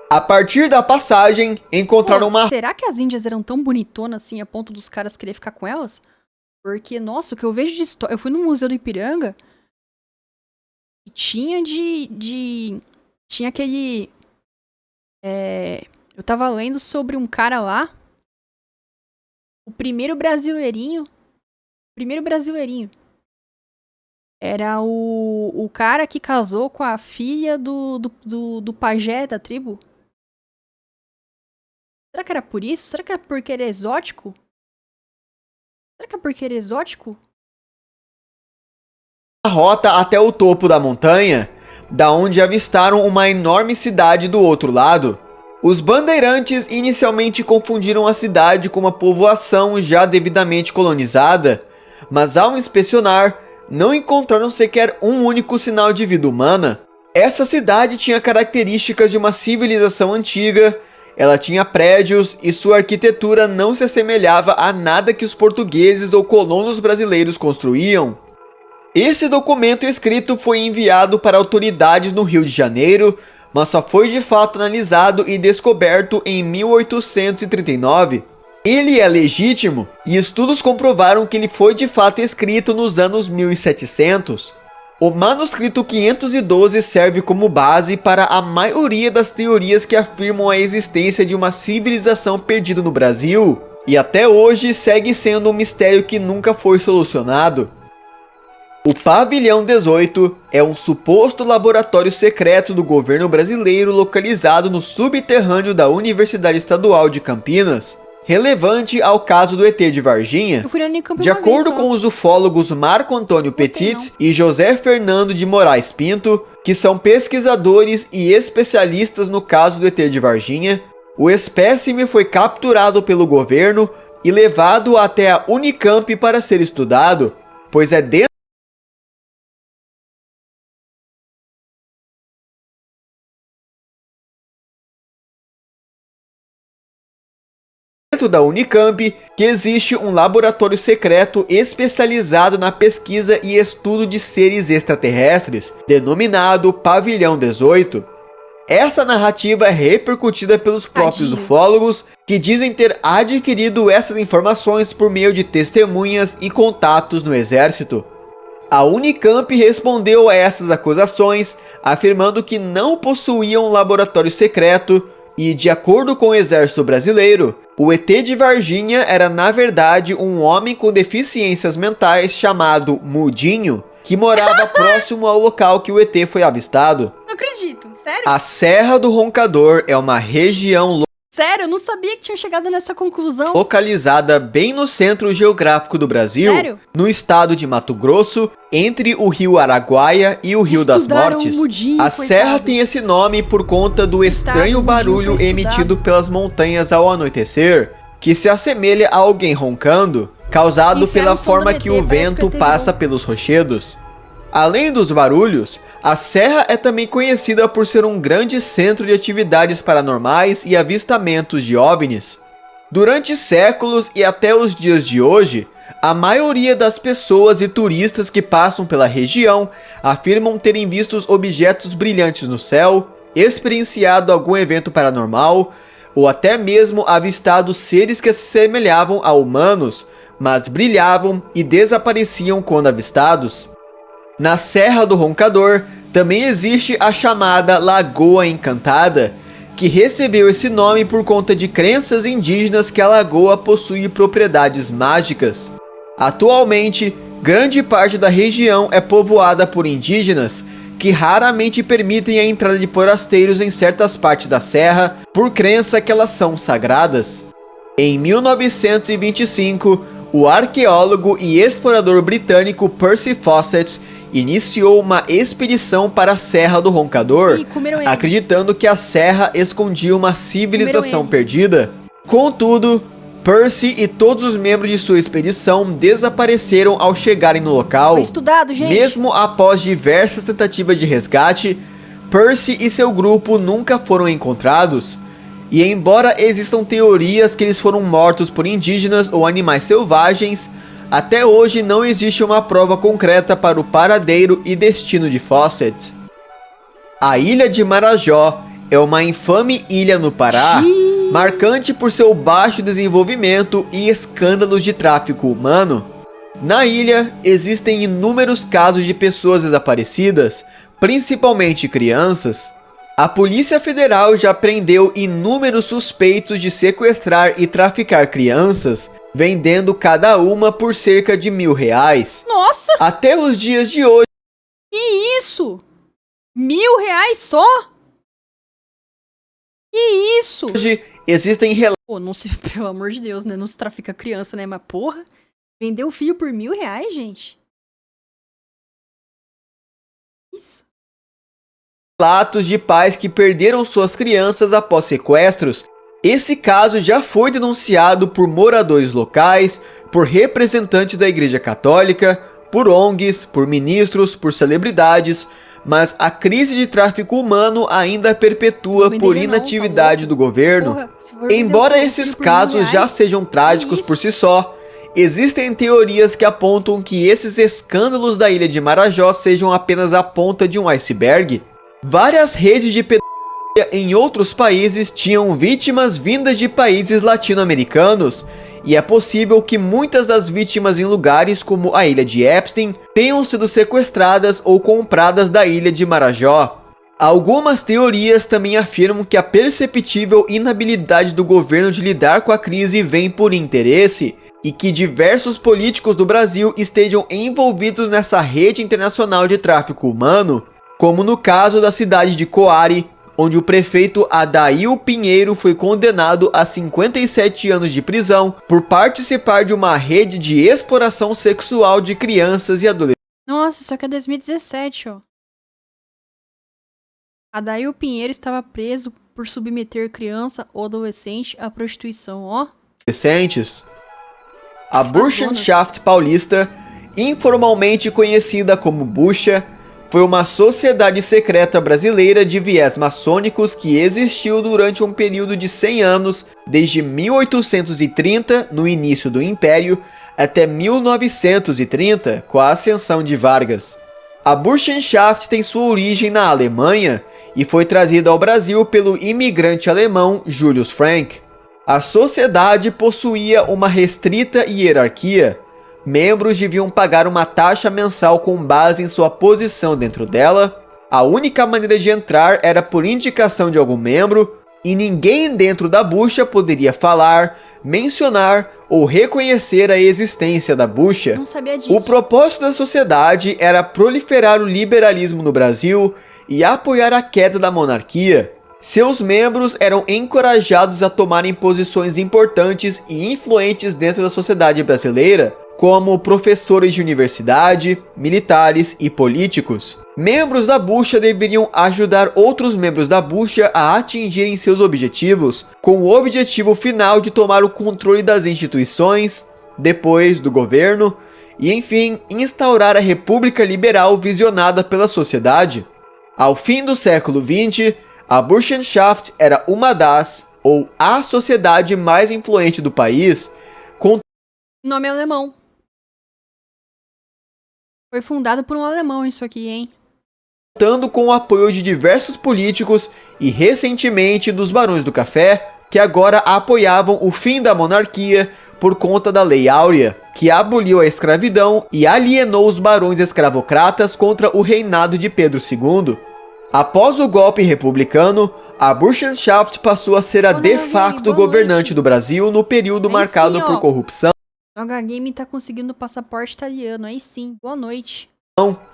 A partir da passagem, encontraram uma... Será que as índias eram tão bonitonas assim a ponto dos caras querer ficar com elas? Porque, nossa, o que eu vejo de história... Eu fui no Museu do Ipiranga e tinha tinha aquele... Eu tava lendo sobre um cara lá. O primeiro brasileirinho. Era o cara que casou com a filha do pajé da tribo. Será que era por isso? Será que é porque ele é exótico? A rota até o topo da montanha, da onde avistaram uma enorme cidade do outro lado. Os bandeirantes inicialmente confundiram a cidade com uma povoação já devidamente colonizada, mas ao inspecionar, não encontraram sequer um único sinal de vida humana. Essa cidade tinha características de uma civilização antiga, ela tinha prédios e sua arquitetura não se assemelhava a nada que os portugueses ou colonos brasileiros construíam. Esse documento escrito foi enviado para autoridades no Rio de Janeiro, mas só foi de fato analisado e descoberto em 1839. Ele é legítimo e estudos comprovaram que ele foi de fato escrito nos anos 1700. O manuscrito 512 serve como base para a maioria das teorias que afirmam a existência de uma civilização perdida no Brasil, e até hoje segue sendo um mistério que nunca foi solucionado. O Pavilhão 18 é um suposto laboratório secreto do governo brasileiro localizado no subterrâneo da Universidade Estadual de Campinas, relevante ao caso do ET de Varginha. De acordo com os ufólogos Marco Antônio Petit e José Fernando de Moraes Pinto, que são pesquisadores e especialistas no caso do ET de Varginha, o espécime foi capturado pelo governo e levado até a Unicamp para ser estudado, pois é dentro da Unicamp que existe um laboratório secreto especializado na pesquisa e estudo de seres extraterrestres, denominado Pavilhão 18. Essa narrativa é repercutida pelos próprios ufólogos, que dizem ter adquirido essas informações por meio de testemunhas e contatos no exército. A Unicamp respondeu a essas acusações, afirmando que não possuía um laboratório secreto e, de acordo com o exército brasileiro, o ET de Varginha era na verdade um homem com deficiências mentais chamado Mudinho, que morava próximo ao local que o ET foi avistado. Não acredito, sério? A Serra do Roncador é uma região Sério, eu não sabia que tinham chegado nessa conclusão. localizada bem no centro geográfico do Brasil, Sério? no estado de Mato Grosso, entre o rio Araguaia e o Rio das Estudaram Mortes. o Mudinho, A coitado. serra tem esse nome por conta do estranho o Mudinho barulho foi emitido pelas montanhas ao anoitecer, que se assemelha a alguém roncando, causado Infere pela o som forma do que ET, o parece vento que o ET passa virou. pelos rochedos. Além dos barulhos, a serra é também conhecida por ser um grande centro de atividades paranormais e avistamentos de OVNIs. Durante séculos e até os dias de hoje, a maioria das pessoas e turistas que passam pela região afirmam terem visto objetos brilhantes no céu, experienciado algum evento paranormal, ou até mesmo avistado seres que se semelhavam a humanos, mas brilhavam e desapareciam quando avistados. Na Serra do Roncador também existe a chamada Lagoa Encantada, que recebeu esse nome por conta de crenças indígenas que a lagoa possui propriedades mágicas. Atualmente, grande parte da região é povoada por indígenas, que raramente permitem a entrada de forasteiros em certas partes da serra por crença que elas são sagradas. Em 1925, o arqueólogo e explorador britânico Percy Fawcett iniciou uma expedição para a Serra do Roncador, acreditando que a serra escondia uma civilização perdida. Contudo, Percy e todos os membros de sua expedição desapareceram ao chegarem no local. Foi estudado, gente. Mesmo após diversas tentativas de resgate, Percy e seu grupo nunca foram encontrados. E embora existam teorias que eles foram mortos por indígenas ou animais selvagens, até hoje não existe uma prova concreta para o paradeiro e destino de Fawcett. A Ilha de Marajó é uma infame ilha no Pará, marcante por seu baixo desenvolvimento e escândalos de tráfico humano. Na ilha, existem inúmeros casos de pessoas desaparecidas, principalmente crianças. A Polícia Federal já prendeu inúmeros suspeitos de sequestrar e traficar crianças, vendendo cada uma por cerca de R$1.000. Nossa! Até os dias de hoje. Que isso? R$1.000 só? Que isso? Hoje existem relatos. Pô, não se, pelo amor de Deus, né? Não se trafica criança, né? Mas porra, vender o filho por R$1.000, gente? Isso. Relatos de pais que perderam suas crianças após sequestros. Esse caso já foi denunciado por moradores locais, por representantes da Igreja Católica, por ONGs, por ministros, por celebridades, mas a crise de tráfico humano ainda perpetua por inatividade do governo. Embora esses casos já sejam trágicos por si só, existem teorias que apontam que esses escândalos da ilha de Marajó sejam apenas a ponta de um iceberg. Várias redes de pedofilia em outros países tinham vítimas vindas de países latino-americanos, e é possível que muitas das vítimas em lugares como a ilha de Epstein tenham sido sequestradas ou compradas da ilha de Marajó. Algumas teorias também afirmam que a perceptível inabilidade do governo de lidar com a crise vem por interesse, e que diversos políticos do Brasil estejam envolvidos nessa rede internacional de tráfico humano, como no caso da cidade de Coari, onde o prefeito Adail Pinheiro foi condenado a 57 anos de prisão por participar de uma rede de exploração sexual de crianças e adolescentes. Nossa, isso aqui é 2017, ó. Adail Pinheiro estava preso por submeter criança ou adolescente à prostituição, ó. A Burschenschaft Paulista, informalmente conhecida como Bucha, foi uma sociedade secreta brasileira de viés maçônicos que existiu durante um período de 100 anos, desde 1830, no início do Império, até 1930, com a ascensão de Vargas. A Burschenschaft tem sua origem na Alemanha e foi trazida ao Brasil pelo imigrante alemão Julius Frank. A sociedade possuía uma restrita hierarquia. Membros deviam pagar uma taxa mensal com base em sua posição dentro dela. A única maneira de entrar era por indicação de algum membro, e ninguém dentro da bucha poderia falar, mencionar ou reconhecer a existência da bucha. Não sabia disso. O propósito da sociedade era proliferar o liberalismo no Brasil e apoiar a queda da monarquia. Seus membros eram encorajados a tomarem posições importantes e influentes dentro da sociedade brasileira, como professores de universidade, militares e políticos. Membros da bucha deveriam ajudar outros membros da bucha a atingirem seus objetivos, com o objetivo final de tomar o controle das instituições, depois do governo, e enfim, instaurar a República Liberal visionada pela sociedade. Ao fim do século XX, a Burschenschaft era uma das, ou a sociedade mais influente do país, com nome alemão. Foi fundado por um alemão isso aqui, hein? Contando com o apoio de diversos políticos e recentemente dos Barões do Café, que agora apoiavam o fim da monarquia por conta da Lei Áurea, que aboliu a escravidão e alienou os barões escravocratas contra o reinado de Pedro II. Após o golpe republicano, a Burschenschaft passou a ser a de facto governante do Brasil no período marcado por corrupção, H Game tá conseguindo passaporte italiano, aí sim. Boa noite.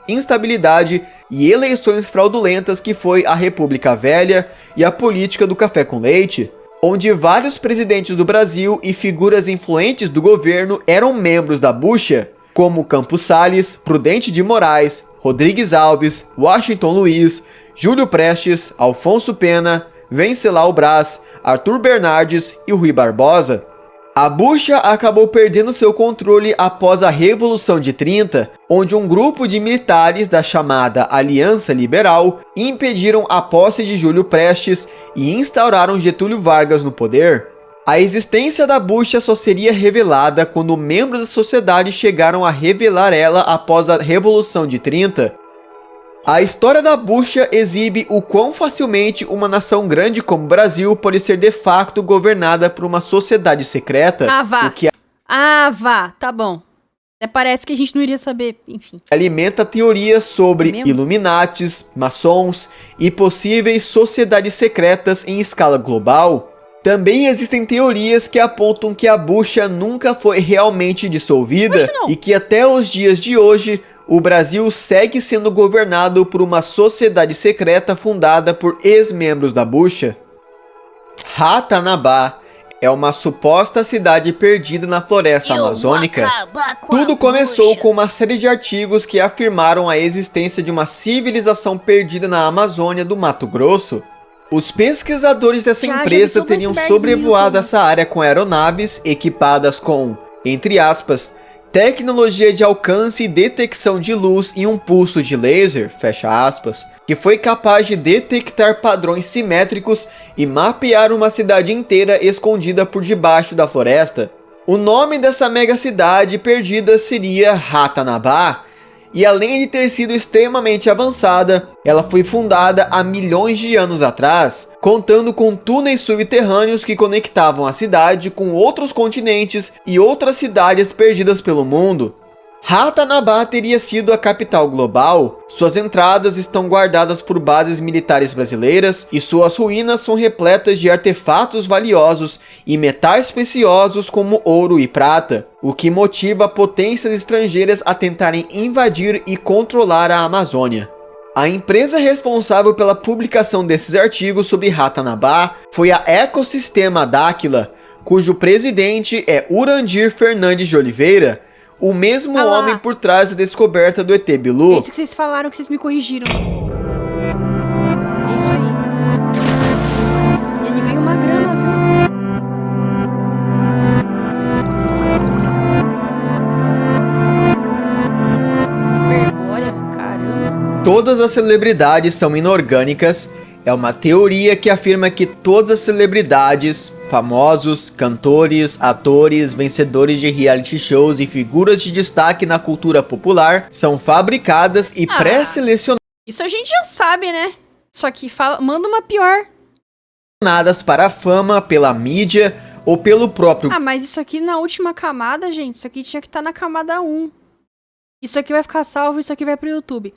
Instabilidade e eleições fraudulentas que foi a República Velha e a política do café com leite, onde vários presidentes do Brasil e figuras influentes do governo eram membros da bucha, como Campos Salles, Prudente de Moraes, Rodrigues Alves, Washington Luiz, Júlio Prestes, Alfonso Pena, Venceslau Braz, Arthur Bernardes e Rui Barbosa. A bucha acabou perdendo seu controle após a Revolução de 30, onde um grupo de militares da chamada Aliança Liberal impediram a posse de Júlio Prestes e instauraram Getúlio Vargas no poder. A existência da bucha só seria revelada quando membros da sociedade chegaram a revelar ela após a Revolução de 30. A história da bucha exibe o quão facilmente uma nação grande como o Brasil pode ser de facto governada por uma sociedade secreta. Vá, tá bom. Até parece que a gente não iria saber, enfim. Alimenta teorias sobre Illuminatis, maçons e possíveis sociedades secretas em escala global. Também existem teorias que apontam que a bucha nunca foi realmente dissolvida e que até os dias de hoje o Brasil segue sendo governado por uma sociedade secreta fundada por ex-membros da bucha. Ratanabá é uma suposta cidade perdida na floresta amazônica. Tudo começou com uma série de artigos que afirmaram a existência de uma civilização perdida na Amazônia do Mato Grosso. Os pesquisadores dessa empresa teriam sobrevoado essa área com aeronaves equipadas com, entre aspas, tecnologia de alcance e detecção de luz em um pulso de laser, fecha aspas, que foi capaz de detectar padrões simétricos e mapear uma cidade inteira escondida por debaixo da floresta. O nome dessa mega cidade perdida seria Ratanabá, e além de ter sido extremamente avançada, ela foi fundada há milhões de anos atrás, contando com túneis subterrâneos que conectavam a cidade com outros continentes e outras cidades perdidas pelo mundo. Ratanabá teria sido a capital global, suas entradas estão guardadas por bases militares brasileiras e suas ruínas são repletas de artefatos valiosos e metais preciosos como ouro e prata, o que motiva potências estrangeiras a tentarem invadir e controlar a Amazônia. A empresa responsável pela publicação desses artigos sobre Ratanabá foi a Ecosistema Dáquila, cujo presidente é Urandir Fernandes de Oliveira, o mesmo homem por trás da descoberta do ET Bilu. É isso que vocês falaram, que vocês me corrigiram. É isso aí. E ele ganha uma grana, viu? Hiperbórea, caramba. Todas as celebridades são inorgânicas. É uma teoria que afirma que todas as celebridades, famosos, cantores, atores, vencedores de reality shows e figuras de destaque na cultura popular são fabricadas e pré-selecionadas Isso a gente já sabe, né? Só que manda uma pior. para a fama, pela mídia ou pelo próprio Mas isso aqui na última camada, gente, isso aqui tinha que estar na camada 1. Isso aqui vai ficar salvo, isso aqui vai pro YouTube.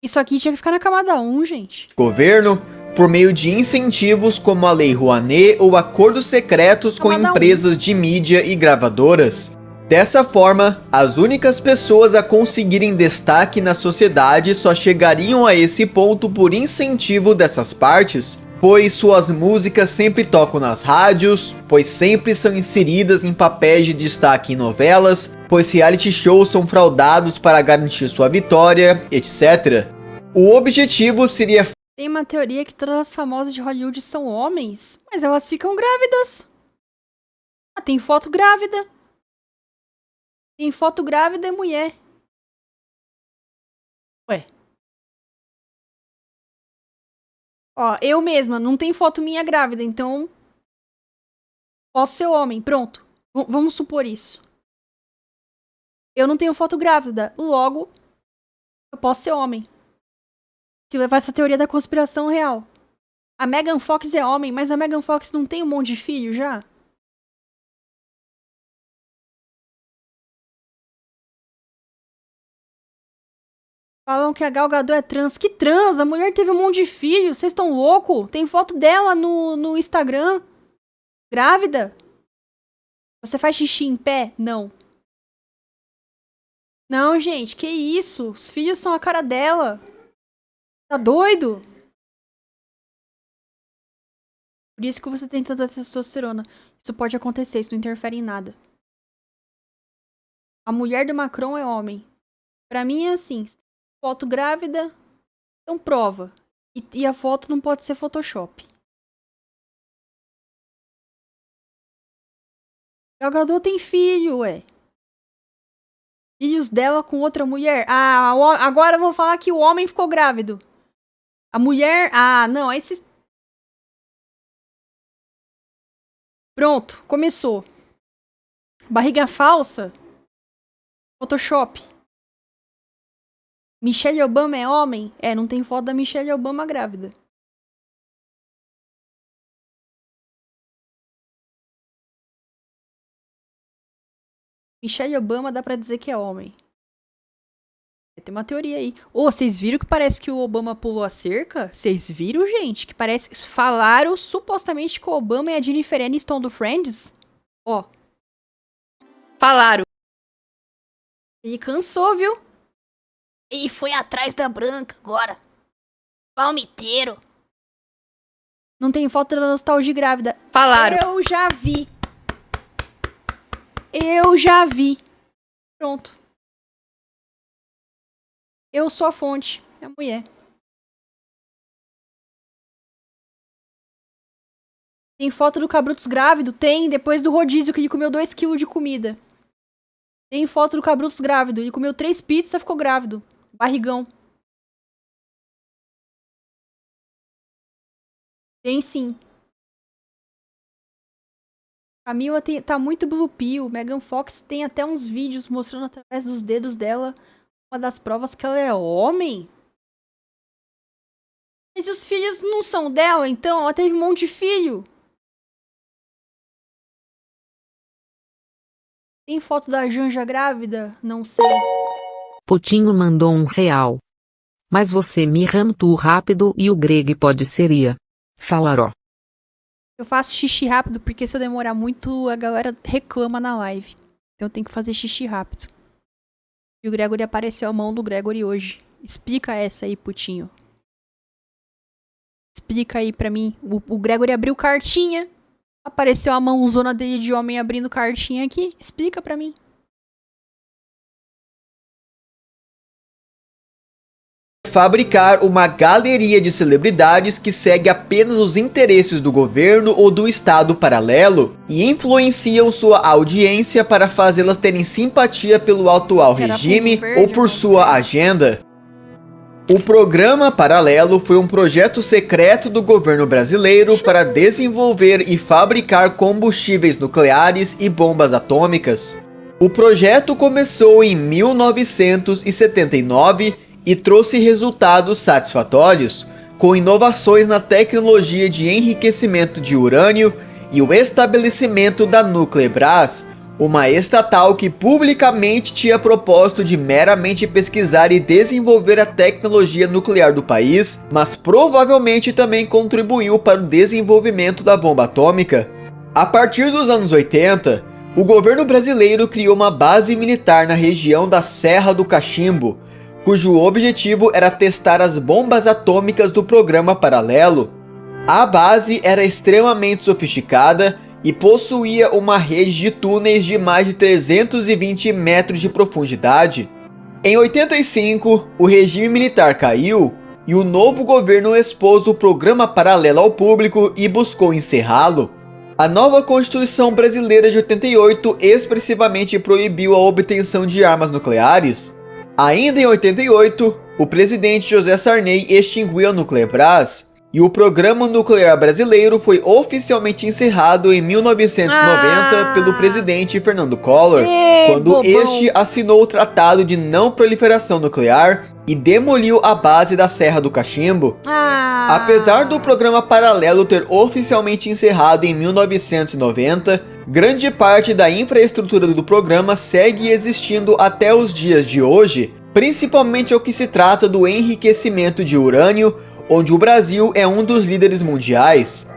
Isso aqui tinha que ficar na camada 1, gente. governo, por meio de incentivos como a Lei Rouanet ou acordos secretos com empresas de mídia e gravadoras. Dessa forma, as únicas pessoas a conseguirem destaque na sociedade só chegariam a esse ponto por incentivo dessas partes, pois suas músicas sempre tocam nas rádios, pois sempre são inseridas em papéis de destaque em novelas, pois reality shows são fraudados para garantir sua vitória, etc. O objetivo seria... Tem uma teoria que todas as famosas de Hollywood são homens, mas elas ficam grávidas. Tem foto grávida. Tem foto grávida e mulher. Ué. Ó, eu mesma, não tem foto minha grávida, então... Posso ser homem, pronto. Vamos supor isso. Eu não tenho foto grávida, logo, eu posso ser homem. Se levar essa teoria da conspiração real. A Megan Fox é homem, mas a Megan Fox não tem um monte de filho já? Falam que a Gal Gadot é trans. Que trans? A mulher teve um monte de filho. Vocês estão loucos? Tem foto dela no Instagram. Grávida? Você faz xixi em pé? Não. Não, gente. Que isso? Os filhos são a cara dela. Tá doido? Por isso que você tem tanta testosterona. Isso pode acontecer, isso não interfere em nada. A mulher do Macron é homem. Pra mim é assim. Foto grávida, então prova. E a foto não pode ser Photoshop. Gal Gadot tem filho, ué. Filhos dela com outra mulher. Agora eu vou falar que o homem ficou grávido. A mulher... não, aí vocês... Pronto, começou. Barriga falsa. Photoshop. Michelle Obama é homem? Não tem foto da Michelle Obama grávida. Michelle Obama dá pra dizer que é homem. Tem uma teoria aí. Vocês viram que parece que o Obama pulou a cerca? Vocês viram, gente? Que parece... Falaram supostamente que o Obama é a Jennifer Aniston do Friends? Falaram. Ele cansou, viu? E foi atrás da branca agora. Palmiteiro. Não tem foto da Nostalgia grávida. Falaram. Eu já vi. Eu já vi. Pronto. Eu sou a fonte. É a mulher. Tem foto do Cabrutos grávido? Tem, depois do rodízio que ele comeu 2 kg de comida. Tem foto do Cabrutos grávido. Ele comeu 3 pizzas e ficou grávido. Barrigão. Tem sim. Camila tá muito blue pill. Megan Fox tem até uns vídeos mostrando através dos dedos dela uma das provas que ela é homem. Mas os filhos não são dela, então? Ela teve um monte de filho. Tem foto da Janja grávida? Não sei. Putinho mandou R$1. Mas você me rantou rápido e o Greg pode seria. Falaró. Eu faço xixi rápido porque se eu demorar muito, a galera reclama na live. Então eu tenho que fazer xixi rápido. E o Gregory apareceu a mão do Gregory hoje. Explica essa aí, Putinho. Explica aí pra mim. O Gregory abriu cartinha. Apareceu a mãozona dele de homem abrindo cartinha aqui. Explica pra mim. Fabricar uma galeria de celebridades que segue apenas os interesses do governo ou do estado paralelo e influenciam sua audiência para fazê-las terem simpatia pelo atual regime ou por sua agenda. O programa Paralelo foi um projeto secreto do governo brasileiro para desenvolver e fabricar combustíveis nucleares e bombas atômicas. O projeto começou em 1979 e trouxe resultados satisfatórios, com inovações na tecnologia de enriquecimento de urânio e o estabelecimento da Nuclebras, uma estatal que publicamente tinha propósito de meramente pesquisar e desenvolver a tecnologia nuclear do país, mas provavelmente também contribuiu para o desenvolvimento da bomba atômica. A partir dos anos 80, o governo brasileiro criou uma base militar na região da Serra do Cachimbo, cujo objetivo era testar as bombas atômicas do programa Paralelo. A base era extremamente sofisticada e possuía uma rede de túneis de mais de 320 metros de profundidade. Em 85, o regime militar caiu e o novo governo expôs o programa Paralelo ao público e buscou encerrá-lo. A nova Constituição Brasileira de 88 expressivamente proibiu a obtenção de armas nucleares. Ainda em 88, o presidente José Sarney extinguiu a Nuclebras e o programa nuclear brasileiro foi oficialmente encerrado em 1990 pelo presidente Fernando Collor, quando este assinou o Tratado de Não Proliferação Nuclear e demoliu a base da Serra do Cachimbo. Apesar do programa Paralelo ter oficialmente encerrado em 1990, grande parte da infraestrutura do programa segue existindo até os dias de hoje, principalmente ao que se trata do enriquecimento de urânio, onde o Brasil é um dos líderes mundiais.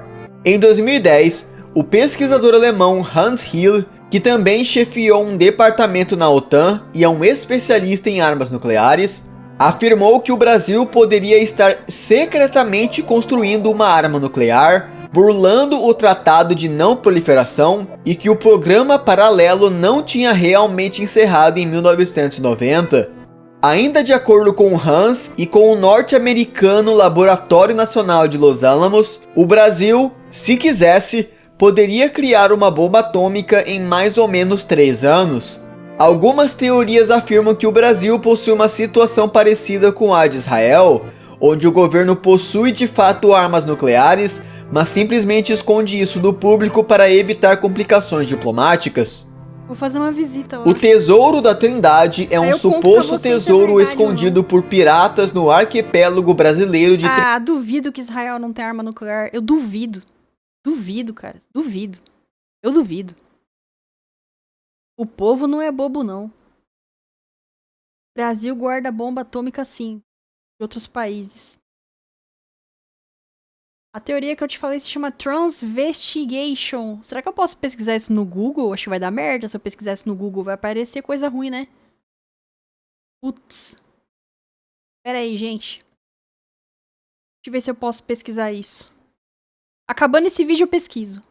Em 2010, o pesquisador alemão Hans Hill, que também chefiou um departamento na OTAN e é um especialista em armas nucleares, afirmou que o Brasil poderia estar secretamente construindo uma arma nuclear, burlando o Tratado de Não Proliferação e que o programa Paralelo não tinha realmente encerrado em 1990. Ainda de acordo com Hans e com o norte-americano Laboratório Nacional de Los Alamos, o Brasil, se quisesse, poderia criar uma bomba atômica em mais ou menos 3 anos. Algumas teorias afirmam que o Brasil possui uma situação parecida com a de Israel, onde o governo possui de fato armas nucleares, mas simplesmente esconde isso do público para evitar complicações diplomáticas. Vou fazer uma visita lá. O Tesouro da Trindade é um suposto tesouro escondido por piratas no arquipélago brasileiro de... Duvido que Israel não tem arma nuclear. Eu duvido. Duvido, cara. Duvido. Eu duvido. O povo não é bobo, não. O Brasil guarda bomba atômica, sim. De outros países. A teoria que eu te falei se chama Transvestigation. Será que eu posso pesquisar isso no Google? Acho que vai dar merda se eu pesquisar isso no Google. Vai aparecer coisa ruim, né? Putz. Pera aí, gente. Deixa eu ver se eu posso pesquisar isso. Acabando esse vídeo, eu pesquiso.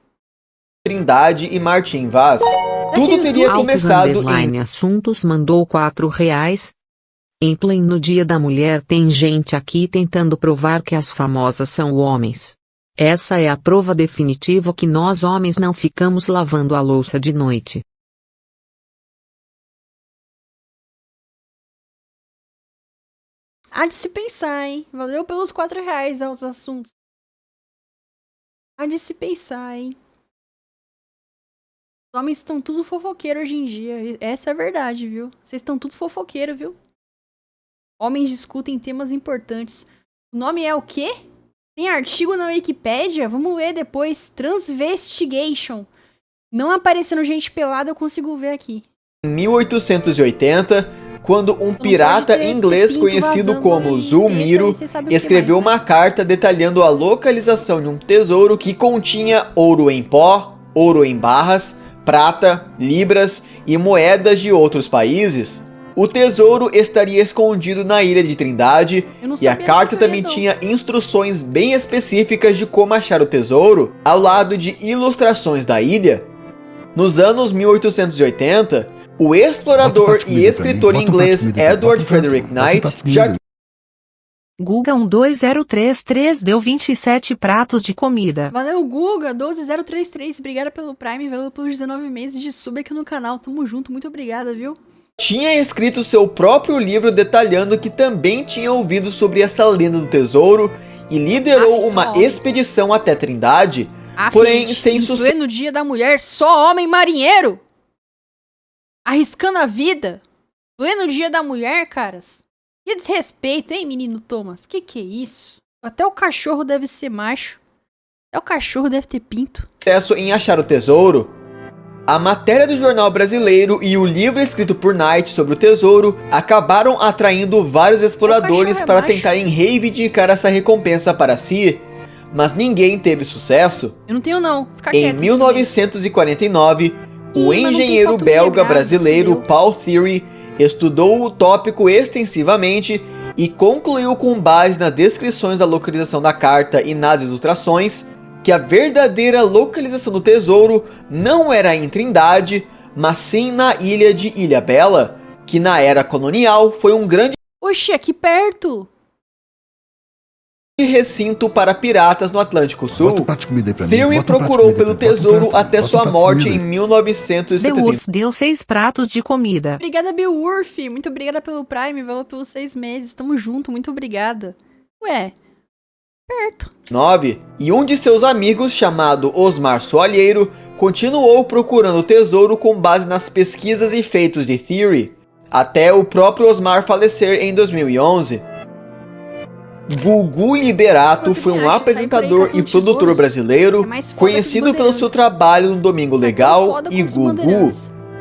Trindade e Martim Vaz. Tudo teria começado em... Assuntos mandou R$4. Em pleno Dia da Mulher tem gente aqui tentando provar que as famosas são homens. Essa é a prova definitiva que nós homens não ficamos lavando a louça de noite. Há de se pensar, hein? Valeu pelos R$4 aos assuntos. Há de se pensar, hein? Os homens estão tudo fofoqueiro hoje em dia. Essa é a verdade, viu? Vocês estão tudo fofoqueiro, viu? Homens discutem temas importantes. O nome é o quê? Tem artigo na Wikipédia? Vamos ler depois. Transvestigation. Não aparecendo gente pelada, eu consigo ver aqui. Em 1880, quando um pirata inglês conhecido como Zulmiro escreveu uma carta detalhando a localização de um tesouro que continha ouro em pó, ouro em barras, prata, libras e moedas de outros países. O tesouro estaria escondido na Ilha de Trindade e a carta também tinha instruções bem específicas de como achar o tesouro, ao lado de ilustrações da ilha. Nos anos 1880, o explorador e escritor inglês Edward Frederick Knight já... Guga 12033 deu 27 pratos de comida. Valeu, Guga 12033. Obrigada pelo Prime, valeu pelos 19 meses de sub aqui no canal. Tamo junto, muito obrigada, viu? Tinha escrito seu próprio livro detalhando que também tinha ouvido sobre essa lenda do tesouro e liderou uma expedição até Trindade, porém sem sucesso. No dia da mulher, só homem marinheiro! Arriscando a vida? Pleno dia da mulher, caras? Que desrespeito, hein, menino Thomas? Que é isso? Até o cachorro deve ser macho. Até o cachorro deve ter pinto. Em achar o tesouro, a matéria do jornal brasileiro e o livro escrito por Knight sobre o tesouro acabaram atraindo vários exploradores para tentarem reivindicar essa recompensa para si, mas ninguém teve sucesso. Eu não tenho não, fica quieto. Em 1949, o engenheiro belga brasileiro Paul Thiry estudou o tópico extensivamente e concluiu com base nas descrições da localização da carta e nas ilustrações que a verdadeira localização do tesouro não era em Trindade, mas sim na ilha de Ilhabela, que na era colonial foi um grande aqui perto. Recinto para piratas no Atlântico Sul. Thiry procurou pelo tesouro até sua morte em 1970. Beowulf deu 6 pratos de comida. Obrigada, Beowulf. Muito obrigada pelo Prime, valeu pelos 6 meses. Tamo junto, muito obrigada. Ué, perto. 9. E um de seus amigos, chamado Osmar Soalheiro, continuou procurando o tesouro com base nas pesquisas e feitos de Thiry, até o próprio Osmar falecer em 2011. Gugu Liberato foi um apresentador e produtor brasileiro conhecido pelo seu trabalho no Domingo Legal e Gugu.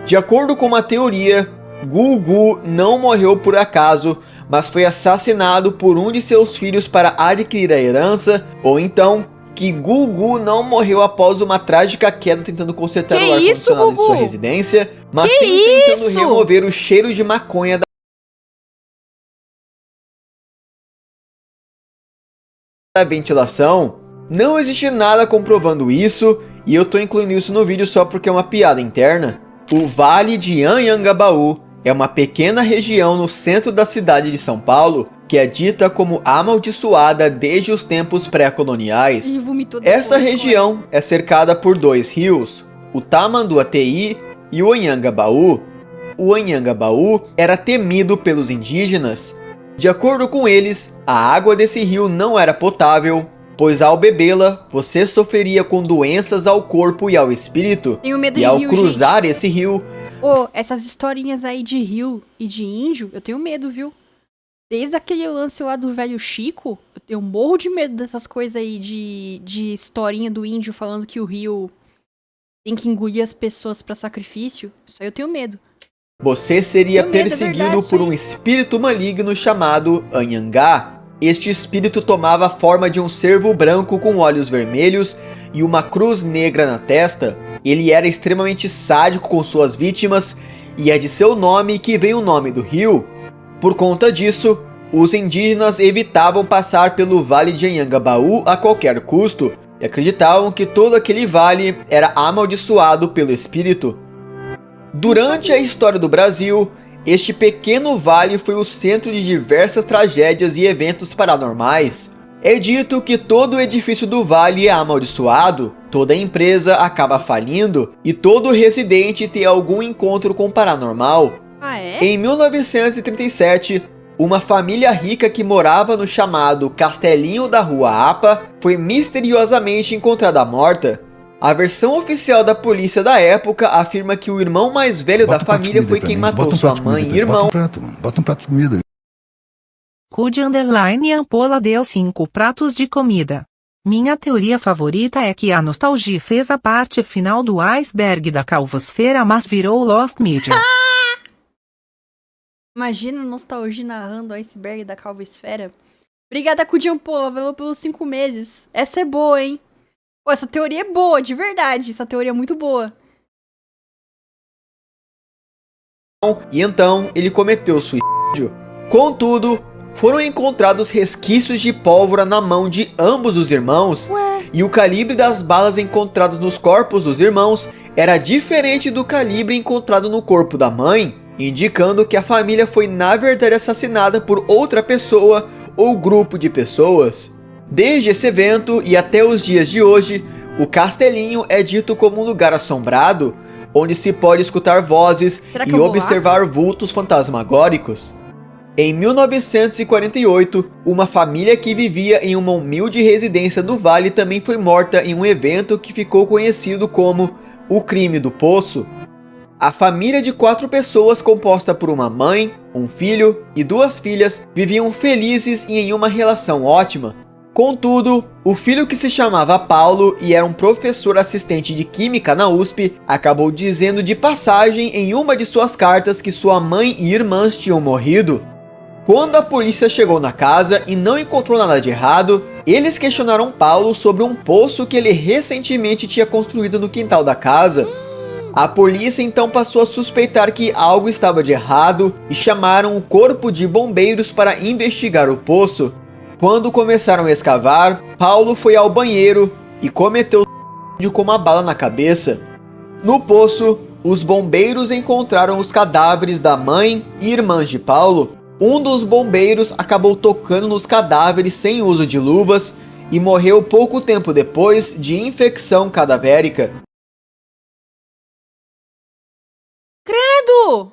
De acordo com uma teoria, Gugu não morreu por acaso, mas foi assassinado por um de seus filhos para adquirir a herança, ou então que Gugu não morreu após uma trágica queda tentando consertar o ar-condicionado de sua residência, mas sim tentando remover o cheiro de maconha da ventilação. Não existe nada comprovando isso, e eu tô incluindo isso no vídeo só porque é uma piada interna. O Vale de Anhangabaú é uma pequena região no centro da cidade de São Paulo, que é dita como amaldiçoada desde os tempos pré-coloniais. Essa região é cercada por 2 rios, o Tamanduateí e o Anhangabaú. O Anhangabaú era temido pelos indígenas. De acordo com eles, a água desse rio não era potável, pois ao bebê-la, você sofreria com doenças ao corpo e ao espírito. Tenho medo e ao cruzar esse rio... essas historinhas aí de rio e de índio, eu tenho medo, viu? Desde aquele lance lá do velho Chico, eu morro de medo dessas coisas aí de historinha do índio falando que o rio tem que engolir as pessoas pra sacrifício. Isso aí eu tenho medo. Você seria perseguido por um espírito maligno chamado Anhangá. Este espírito tomava a forma de um cervo branco com olhos vermelhos e uma cruz negra na testa. Ele era extremamente sádico com suas vítimas e é de seu nome que vem o nome do rio. Por conta disso, os indígenas evitavam passar pelo Vale de Anhangabaú a qualquer custo e acreditavam que todo aquele vale era amaldiçoado pelo espírito. Durante a história do Brasil, este pequeno vale foi o centro de diversas tragédias e eventos paranormais. É dito que todo o edifício do vale é amaldiçoado, toda empresa acaba falindo e todo residente tem algum encontro com o paranormal. Ah, é? Em 1937, Uma família rica que morava no chamado Castelinho da Rua Apa foi misteriosamente encontrada morta. A versão oficial da polícia da época afirma que o irmão mais velho da família foi quem matou sua mãe e irmão. Bota um prato de comida. Cude underline Ampola deu 5 pratos de comida. Minha teoria favorita é que a nostalgia fez a parte final do iceberg da calvosfera, mas virou Lost Media. Imagina a nostalgia narrando o iceberg da calvosfera. Obrigada, Cudiampola, valeu pelos 5 meses. Essa é boa, hein? Pô, essa teoria é boa, de verdade. Essa teoria é muito boa. E então ele cometeu suicídio. Contudo, foram encontrados resquícios de pólvora na mão de ambos os irmãos. E o calibre das balas encontradas nos corpos dos irmãos era diferente do calibre encontrado no corpo da mãe, indicando que a família foi na verdade assassinada por outra pessoa ou grupo de pessoas. Desde esse evento e até os dias de hoje, o Castelinho é dito como um lugar assombrado, onde se pode escutar vozes e observar vultos fantasmagóricos. Em 1948, uma família que vivia em uma humilde residência do Vale também foi morta em um evento que ficou conhecido como o Crime do Poço. A família de 4 pessoas, composta por uma mãe, um filho e 2 filhas, viviam felizes e em uma relação ótima. Contudo, o filho, que se chamava Paulo e era um professor assistente de química na USP, acabou dizendo de passagem em uma de suas cartas que sua mãe e irmãs tinham morrido. Quando a polícia chegou na casa e não encontrou nada de errado, eles questionaram Paulo sobre um poço que ele recentemente tinha construído no quintal da casa. A polícia então passou a suspeitar que algo estava de errado e chamaram o corpo de bombeiros para investigar o poço. Quando começaram a escavar, Paulo foi ao banheiro e cometeu suicídio com uma bala na cabeça. No poço, os bombeiros encontraram os cadáveres da mãe e irmãs de Paulo. Um dos bombeiros acabou tocando nos cadáveres sem uso de luvas e morreu pouco tempo depois de infecção cadavérica. Credo!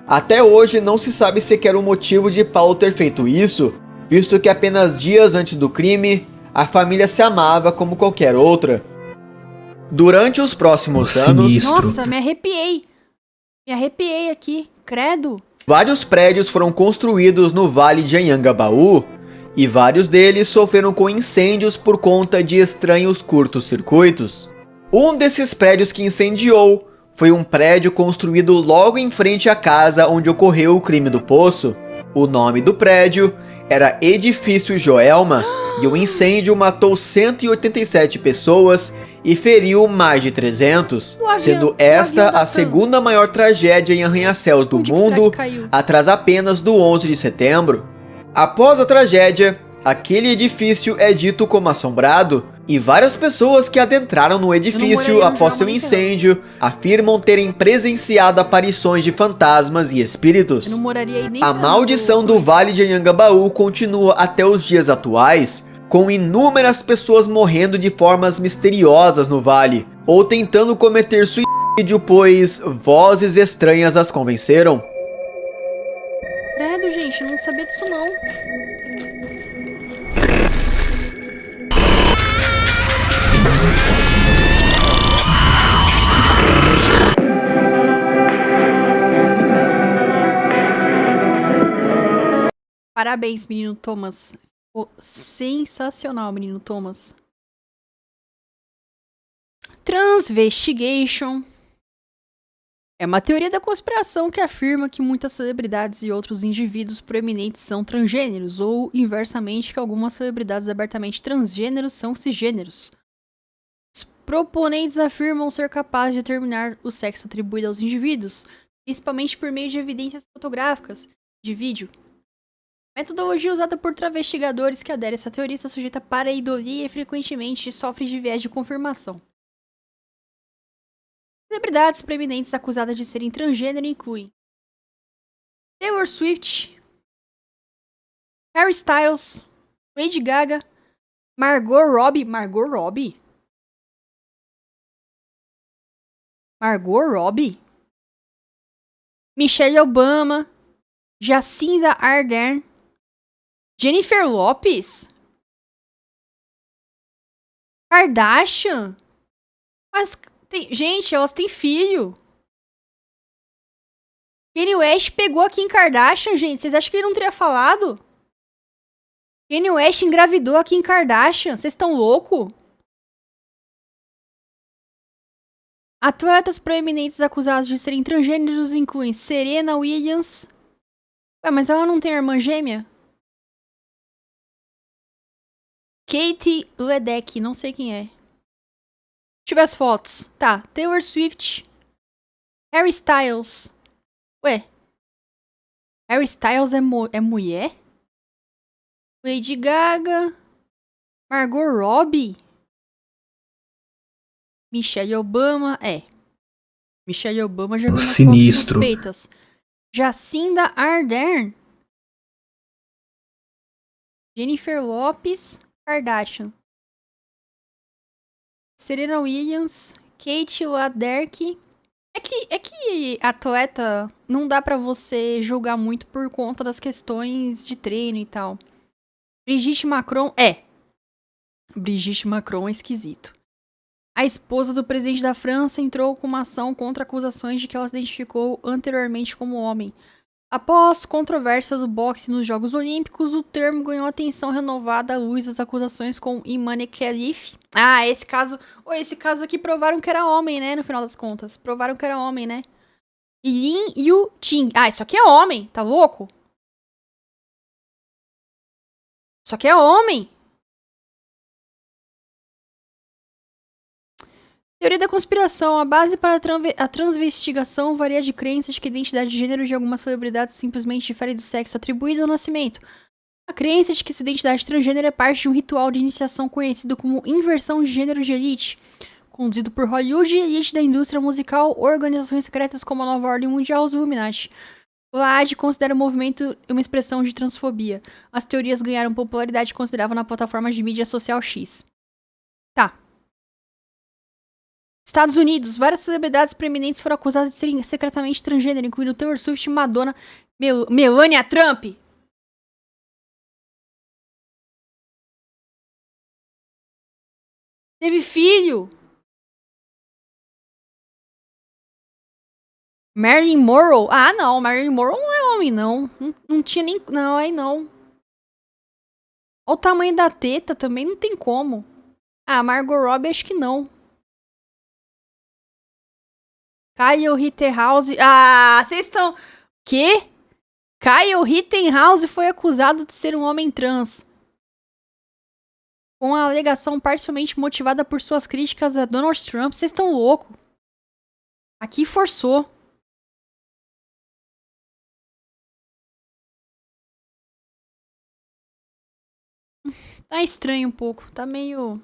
Até hoje não se sabe sequer o motivo de Paulo ter feito isso, visto que apenas dias antes do crime, a família se amava como qualquer outra. Durante os próximos anos... Nossa, me arrepiei. Me arrepiei aqui. Credo. Vários prédios foram construídos no Vale de Anhangabaú e vários deles sofreram com incêndios por conta de estranhos curtos-circuitos. Um desses prédios que incendiou foi um prédio construído logo em frente à casa onde ocorreu o crime do poço. O nome do prédio era Edifício Joelma e o incêndio matou 187 pessoas e feriu mais de 300, sendo esta a segunda maior tragédia em arranha-céus do mundo, atrás apenas do 11 de setembro. Após a tragédia, aquele edifício é dito como assombrado, e várias pessoas que adentraram no edifício após seu incêndio afirmam terem presenciado aparições de fantasmas e espíritos. A maldição do Vale de Anhangabaú continua até os dias atuais, com inúmeras pessoas morrendo de formas misteriosas no vale, ou tentando cometer suicídio, pois vozes estranhas as convenceram. Credo, gente, eu não sabia disso não. Parabéns, menino Thomas. Ficou sensacional, menino Thomas. Transvestigation é uma teoria da conspiração que afirma que muitas celebridades e outros indivíduos proeminentes são transgêneros, ou, inversamente, que algumas celebridades abertamente transgêneros são cisgêneros. Os proponentes afirmam ser capazes de determinar o sexo atribuído aos indivíduos, principalmente por meio de evidências fotográficas de vídeo. A metodologia usada por travestigadores que aderem a essa teoria está sujeita a pareidolia e frequentemente sofre de viés de confirmação. Celebridades proeminentes acusadas de serem transgênero incluem Taylor Swift, Harry Styles, Lady Gaga, Margot Robbie, Michelle Obama, Jacinda Ardern. Jennifer Lopez? Kardashian? Mas, gente, elas têm filho. Kanye West pegou a Kim Kardashian, gente. Vocês acham que ele não teria falado? Kanye West engravidou a Kim Kardashian. Vocês estão loucos? Atletas proeminentes acusados de serem transgêneros incluem Serena Williams. Ué, mas ela não tem irmã gêmea? Katie Ledecky, não sei quem é. Deixa eu ver as fotos. Tá, Taylor Swift. Harry Styles. Ué. Harry Styles é mulher? Lady Gaga. Margot Robbie. Michelle Obama. Michelle Obama já viu umas Sinistro. fotos suspeitas. Jacinda Ardern. Jennifer Lopez. Kardashian. Serena Williams. Kate Laderke. É que atleta não dá pra você julgar muito por conta das questões de treino e tal. Brigitte Macron Brigitte Macron é esquisito. A esposa do presidente da França entrou com uma ação contra acusações de que ela se identificou anteriormente como homem. Após controvérsia do boxe nos Jogos Olímpicos, o termo ganhou atenção renovada à luz das acusações com Imane Khelif. Ah, esse caso aqui provaram que era homem, né? No final das contas. Provaram que era homem, né? E Lin Yu-Ting. Ah, isso aqui é homem, tá louco? Isso aqui é homem. Teoria da conspiração. A base para a transvestigação varia de crenças de que a identidade de gênero de algumas celebridades simplesmente difere do sexo atribuído ao nascimento. A crença de que sua identidade transgênero é parte de um ritual de iniciação conhecido como inversão de gênero de elite, conduzido por Hollywood e elite da indústria musical, organizações secretas como a Nova Ordem Mundial e os Illuminati. O LAAD considera o movimento uma expressão de transfobia. As teorias ganharam popularidade e consideravam na plataforma de mídia social X. Tá. Estados Unidos. Várias celebridades preeminentes foram acusadas de serem secretamente transgênero, incluindo Taylor Swift, Madonna, Melania Trump. Teve filho. Marilyn Monroe. Ah, não. Marilyn Monroe não é homem, não. Não tinha nem... Não, aí não. Olha o tamanho da teta também, não tem como. Ah, Margot Robbie acho que não. Kyle Rittenhouse. Ah, vocês estão... Quê? Kyle Rittenhouse foi acusado de ser um homem trans. Com a alegação parcialmente motivada por suas críticas a Donald Trump. Vocês estão loucos. Aqui forçou. Tá estranho um pouco. Tá meio...